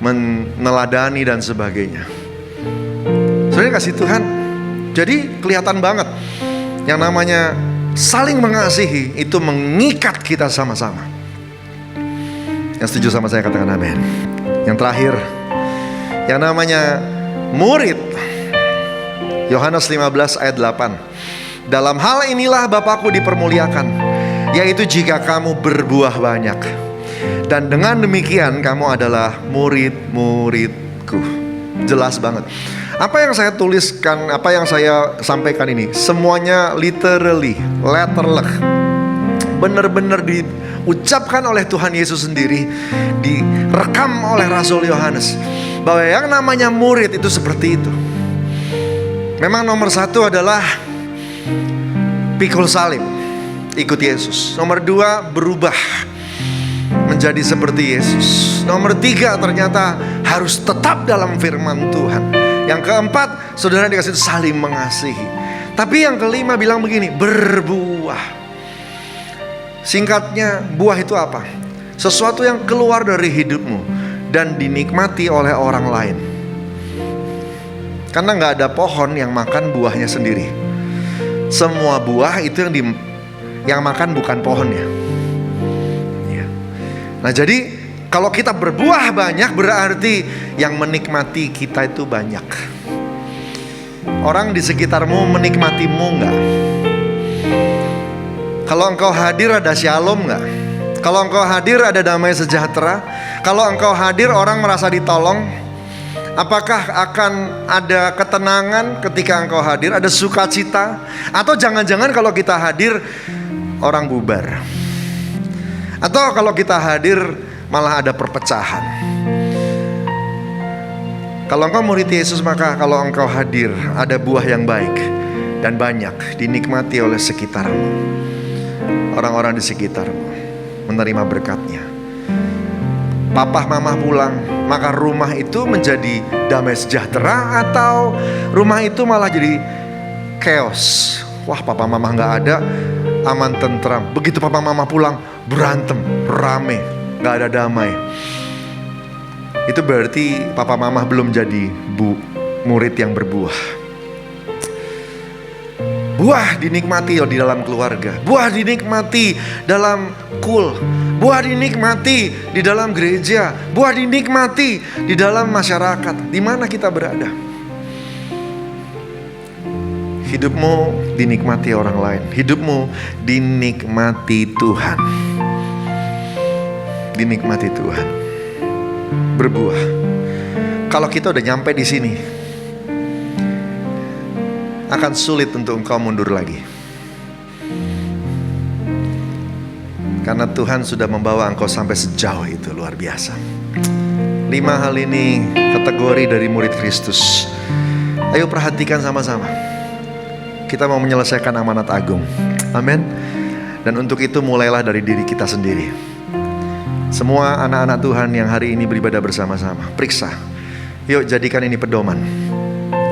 meneladani dan sebagainya. Sebenarnya kasih Tuhan, jadi kelihatan banget yang namanya saling mengasihi itu mengikat kita sama-sama. Yang setuju sama saya katakan amin. Yang terakhir, yang namanya murid. Yohanes 15 ayat 8. Dalam hal inilah Bapakku dipermuliakan, yaitu jika kamu berbuah banyak. Dan dengan demikian kamu adalah murid-muridku. Jelas banget. Apa yang saya tuliskan, apa yang saya sampaikan ini, semuanya literally, letterlek. Benar-benar diucapkan oleh Tuhan Yesus sendiri, direkam oleh Rasul Yohanes. Bahwa yang namanya murid itu seperti itu. Memang nomor satu adalah pikul salib, ikut Yesus. Nomor dua, berubah menjadi seperti Yesus. Nomor tiga, ternyata harus tetap dalam firman Tuhan. Yang keempat, saudara dikasih saling mengasihi. Tapi yang kelima bilang begini, berbuah. Singkatnya, buah itu apa? Sesuatu yang keluar dari hidupmu dan dinikmati oleh orang lain. Karena gak ada pohon yang makan buahnya sendiri. Semua buah itu yang makan bukan pohonnya. Ya. Nah jadi kalau kita berbuah banyak berarti yang menikmati kita itu banyak. Orang di sekitarmu menikmatimu gak? Kalau engkau hadir ada shalom gak? Kalau engkau hadir ada damai sejahtera? Kalau engkau hadir orang merasa ditolong? Apakah akan ada ketenangan ketika engkau hadir? Ada sukacita? Atau jangan-jangan kalau kita hadir orang bubar? Atau kalau kita hadir malah ada perpecahan? Kalau engkau murid Yesus, maka kalau engkau hadir ada buah yang baik dan banyak dinikmati oleh sekitarmu. Orang-orang di sekitarmu menerima berkatnya. Papa mama pulang, maka rumah itu menjadi damai sejahtera atau rumah itu malah jadi chaos. Wah, papa mama gak ada, aman tentram. Begitu papa mama pulang, berantem, rame, gak ada damai. Itu berarti papa mama belum jadi murid yang berbuah. Buah dinikmati di dalam keluarga, buah dinikmati dalam buah dinikmati di dalam gereja, buah dinikmati di dalam masyarakat. Di mana kita berada? Hidupmu dinikmati orang lain, hidupmu dinikmati Tuhan. Dinikmati Tuhan. Berbuah. Kalau kita udah nyampe di sini, akan sulit untuk engkau mundur lagi. Karena Tuhan sudah membawa engkau sampai sejauh itu, luar biasa. 5 hal ini kategori dari murid Kristus. Ayo perhatikan sama-sama. Kita mau menyelesaikan amanat agung. Amin. Dan untuk itu mulailah dari diri kita sendiri. Semua anak-anak Tuhan yang hari ini beribadah bersama-sama, periksa. Yuk jadikan ini pedoman.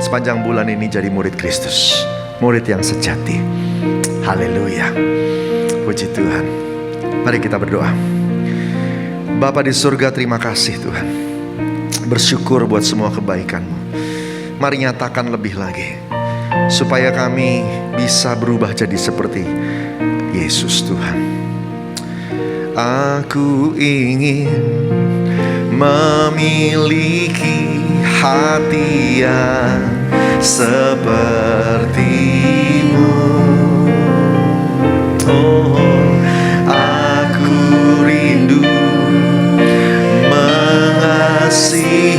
Sepanjang bulan ini jadi murid Kristus, murid yang sejati. Haleluya. Puji Tuhan. Mari kita berdoa. Bapa di surga, terima kasih Tuhan. Bersyukur buat semua kebaikan-Mu. Mari nyatakan lebih lagi, supaya kami bisa berubah jadi seperti Yesus Tuhan. Aku ingin memiliki hati yang seperti-Mu. Oh, aku rindu mengasihi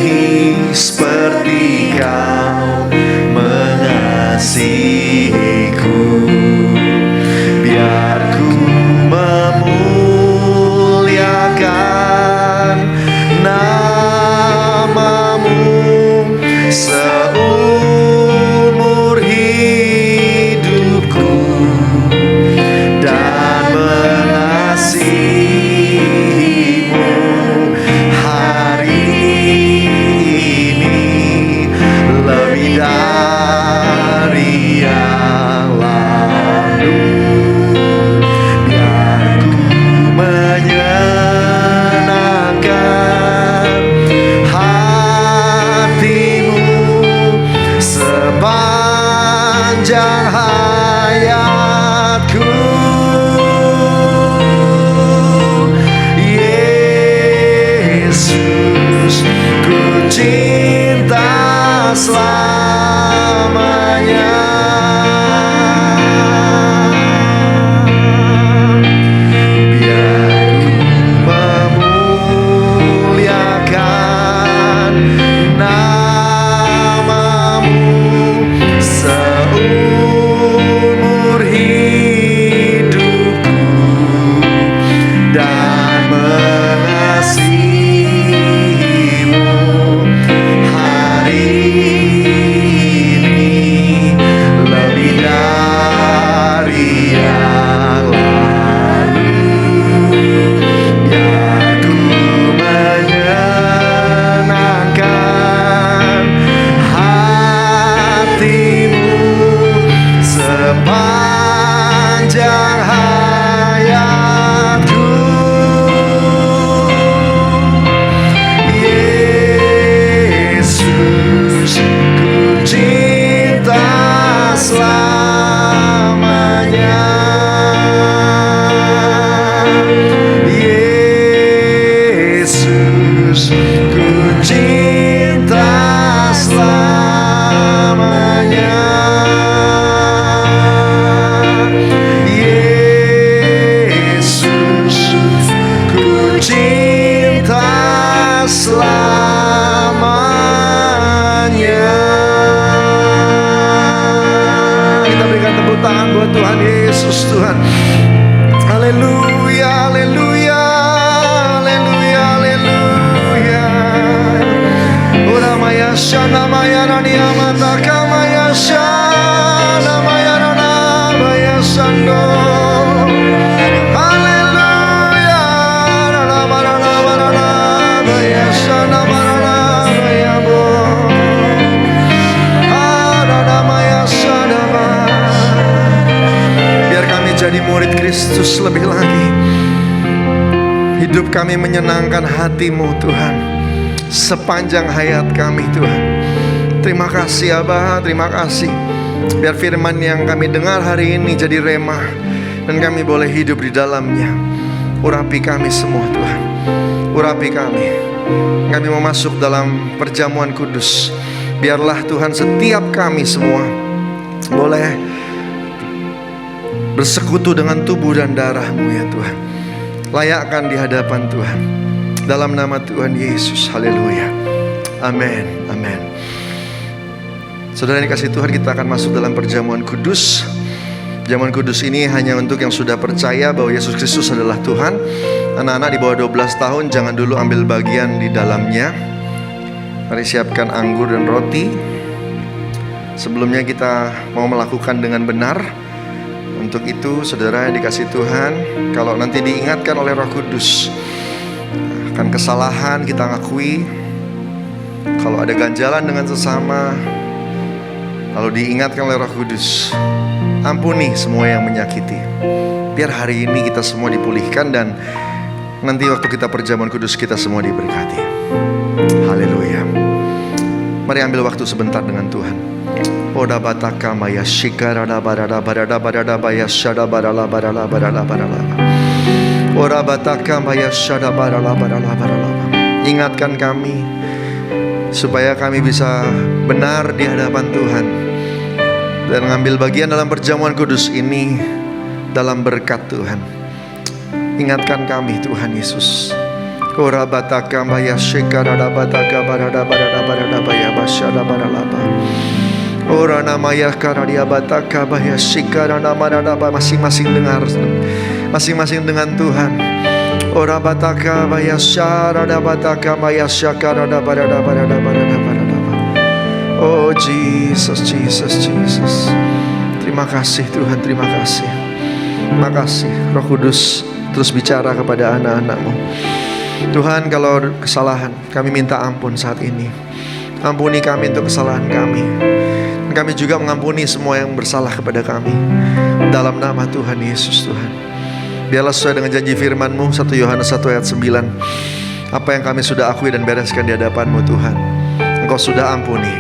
seperti Kau mengasihiku. Biar ku memuliakan nama-Mu seumur hidup. sepanjang hayatku. Yesus, ku cinta selamanya. Biar ku memuliakan namamu seumur hidupku dan mengasihimu hari ini lebih dari yang lalu. Biar ku menyenangkan hatimu sepanjang hayatku. Yesus, ku cinta selamanya. Yesus, ku cinta selamanya. Yesus, ku cinta selamanya. Kita berikan tepuk tangan buat Tuhan Yesus, Tuhan. Haleluya, haleluya, haleluya, haleluya. Ora maya shana maya rani amata kamaya shana maya rana maya shando. Haleluya, rana marana marana maya shana marana maya bo. Rana maya shana ma. Biar kami jadi murid Kristus lebih lagi. Hidup kami menyenangkan hati-Mu, Tuhan, sepanjang hayat kami, Tuhan. Terima kasih Aba, terima kasih. Biar firman yang kami dengar hari ini jadi rema, dan kami boleh hidup di dalamnya. Urapi kami semua, Tuhan. Urapi kami. Kami mau masuk dalam perjamuan kudus. Biarlah Tuhan setiap kami semua boleh bersekutu dengan tubuh dan darah-Mu, ya Tuhan. Layakkan di hadapan Tuhan. Dalam nama Tuhan Yesus, haleluya. Amin, amin. Saudara yang dikasihi Tuhan, kita akan masuk dalam perjamuan kudus. Perjamuan kudus ini hanya untuk yang sudah percaya bahwa Yesus Kristus adalah Tuhan. Anak-anak di bawah 12 tahun jangan dulu ambil bagian di dalamnya. Mari siapkan anggur dan roti. Sebelumnya kita mau melakukan dengan benar. Untuk itu saudara yang dikasihi Tuhan, kalau nanti diingatkan oleh Roh Kudus akan kesalahan, kita ngakui. Kalau ada ganjalan dengan sesama, lalu diingatkan oleh Roh Kudus, ampuni semua yang menyakiti. Biar hari ini kita semua dipulihkan, dan nanti waktu kita perjamuan kudus kita semua diberkati. Haleluya. Mari ambil waktu sebentar dengan Tuhan. Oda bataka maya shikara da barada barada barada baya shada barala barala barala barala. Ora bataka maya shada barala barala barala. Ingatkan kami supaya kami bisa benar di hadapan Tuhan dan mengambil bagian dalam perjamuan kudus ini dalam berkat Tuhan. Ingatkan kami Tuhan Yesus. Ora bataka maya shikara da bataka barada barada barada baya shada barala. Ora namanya karadia bataka bahaya shikara namarada. Masing-masing dengar, masing-masing dengan Tuhan. Ora bataka bahaya syarada bataka bahaya syakarada barada barada barada barada. Oh Jesus, Jesus, Jesus. Terima kasih Tuhan, terima kasih. Terima kasih Roh Kudus, terus bicara kepada anak-anak-Mu. Tuhan, kalau kesalahan kami minta ampun saat ini. Ampuni kami untuk kesalahan kami. Kami juga mengampuni semua yang bersalah kepada kami. Dalam nama Tuhan Yesus, Tuhan. Biarlah sesuai dengan janji firman-Mu, 1 Yohanes 1 ayat 9. Apa yang kami sudah akui dan bereskan di hadapan-Mu Tuhan, Engkau sudah ampuni.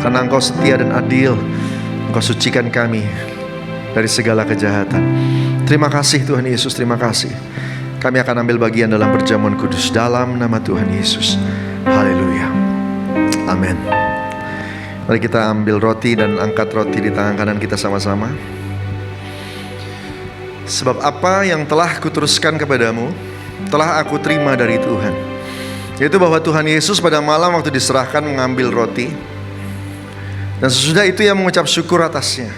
Karena Engkau setia dan adil, Engkau sucikan kami dari segala kejahatan. Terima kasih Tuhan Yesus, terima kasih. Kami akan ambil bagian dalam perjamuan kudus dalam nama Tuhan Yesus. Haleluya. Amin. Mari kita ambil roti dan angkat roti di tangan kanan kita sama-sama. Sebab apa yang telah kuteruskan kepadamu, telah aku terima dari Tuhan. Yaitu bahwa Tuhan Yesus pada malam waktu diserahkan mengambil roti, dan sesudah itu ia mengucap syukur atasnya.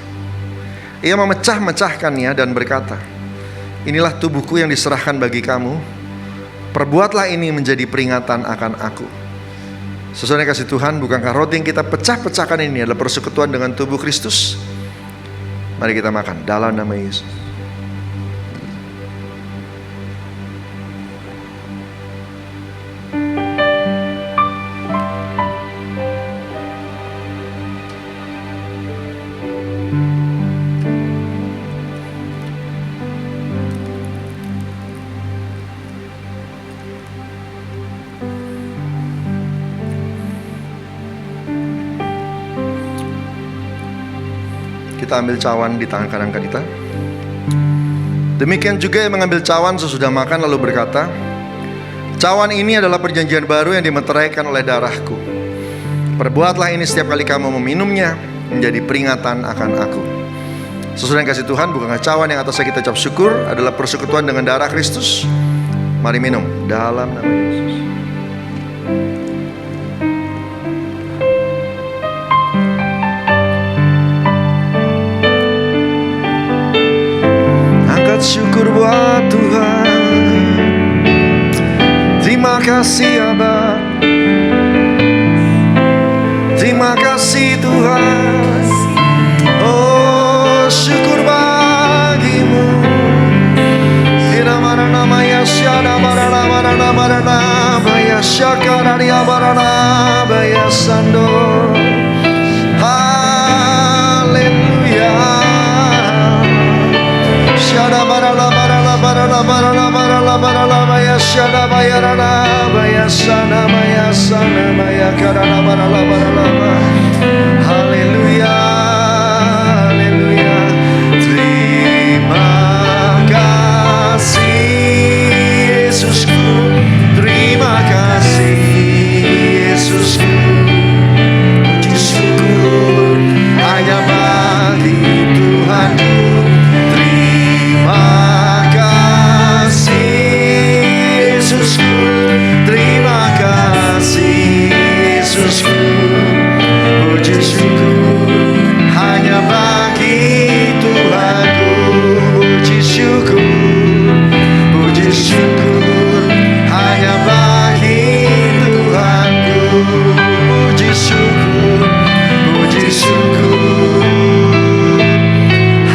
Ia memecah-mecahkannya dan berkata, inilah tubuhku yang diserahkan bagi kamu. Perbuatlah ini menjadi peringatan akan aku. Saudara kasih Tuhan, bukankah roti yang kita pecah-pecahkan ini adalah persekutuan dengan tubuh Kristus? Mari kita makan dalam nama Yesus. Kita ambil cawan di tangan kanan kita. Demikian juga yang mengambil cawan sesudah makan lalu berkata, cawan ini adalah perjanjian baru yang dimeteraikan oleh darahku. Perbuatlah ini setiap kali kamu meminumnya menjadi peringatan akan aku. Sesudah yang kasih Tuhan, bukankah cawan yang atasnya kita ucap syukur adalah persekutuan dengan darah Kristus? Mari minum dalam nama Yesus. Syukur buat Tuhan. Terima kasih Abah. Terima kasih Tuhan. Oh, syukur bagimu. Nama Yashana Marana Marana Marana Bayashaka Raria Marana Bayasando. Haleluya. Shada barala barala barala barala barala barala baya shada bayarana baya sana baya sana baya karana barala barala. Haleluya, haleluya. Terima kasih Yesusku, terima kasih Yesusku. Puji syukur hanya bagi Tuhanku. Terima kasih Yesusku, puji syukur hanya bagi Tuhanku. Puji syukur hanya bagi Tuhanku. Puji syukur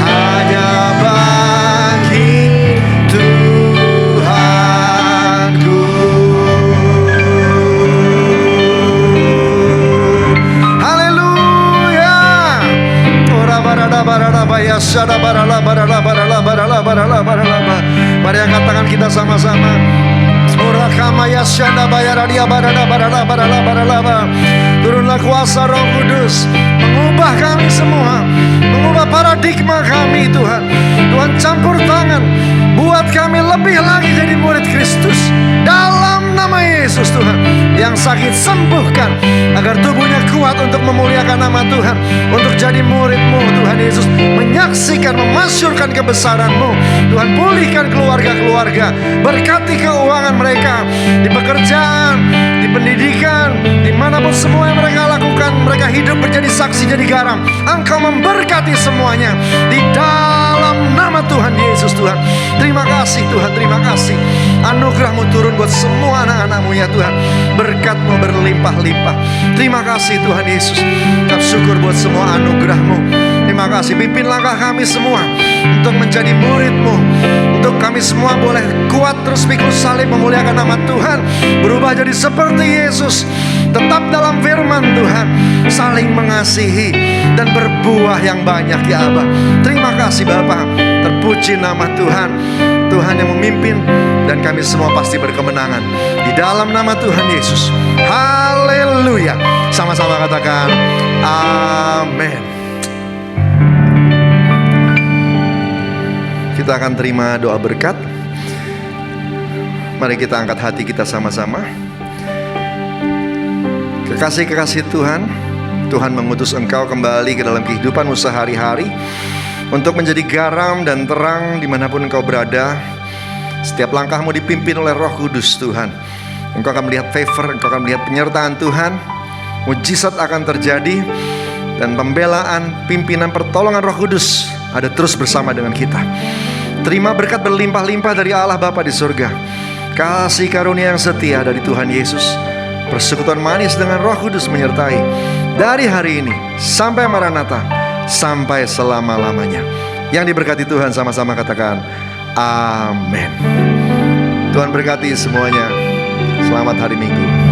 hanya bagi Tuhanku. Mari angkat tangan kita sama-sama. Turunlah kuasa Roh Kudus mengubah kami semua, mengubah paradigma kami Tuhan. Tuhan campur tangan, buat kami lebih lagi jadi murid Kristus dalam nama Yesus Tuhan. Yang sakit sembuhkan, agar tubuhnya kuat untuk memuliakan nama Tuhan, untuk jadi murid-Mu Tuhan Yesus, menyaksikan, memasyurkan kebesaran-Mu. Tuhan, pulihkan keluarga-keluarga, berkati keuangan mereka, di pekerjaan, di pendidikan, dimanapun semua yang mereka lakukan, mereka hidup menjadi saksi, jadi garam. Engkau memberkati semuanya di dalam nama Tuhan Yesus Tuhan. Terima kasih Tuhan, terima kasih. Anugerah-Mu turun buat semua anak-anak-Mu ya Tuhan. Berkat-Mu berlimpah-limpah. Terima kasih Tuhan Yesus. Ucap syukur buat semua anugerah-Mu. Terima kasih, pimpin langkah kami semua untuk menjadi murid-Mu, untuk kami semua boleh kuat terus pikul salib memuliakan nama Tuhan, berubah jadi seperti Yesus, tetap dalam firman Tuhan, saling mengasihi dan berbuah yang banyak ya Abah. Terima kasih Bapa, terpuji nama Tuhan. Tuhan yang memimpin dan kami semua pasti berkemenangan di dalam nama Tuhan Yesus. Haleluya. Sama-sama katakan amin. Kita akan terima doa berkat. Mari kita angkat hati kita sama-sama. Kekasih-kekasih Tuhan, Tuhan mengutus engkau kembali ke dalam kehidupanmu sehari-hari untuk menjadi garam dan terang dimanapun engkau berada. Setiap langkahmu dipimpin oleh Roh Kudus Tuhan. Engkau akan melihat favor, engkau akan melihat penyertaan Tuhan. Mujizat akan terjadi, dan pembelaan, pimpinan, pertolongan Roh Kudus ada terus bersama dengan kita. Terima berkat berlimpah-limpah dari Allah Bapa di surga, kasih karunia yang setia dari Tuhan Yesus, persekutuan manis dengan Roh Kudus menyertai dari hari ini sampai Maranatha, sampai selama-lamanya. Yang diberkati Tuhan sama-sama katakan amin. Tuhan berkati semuanya. Selamat hari Minggu.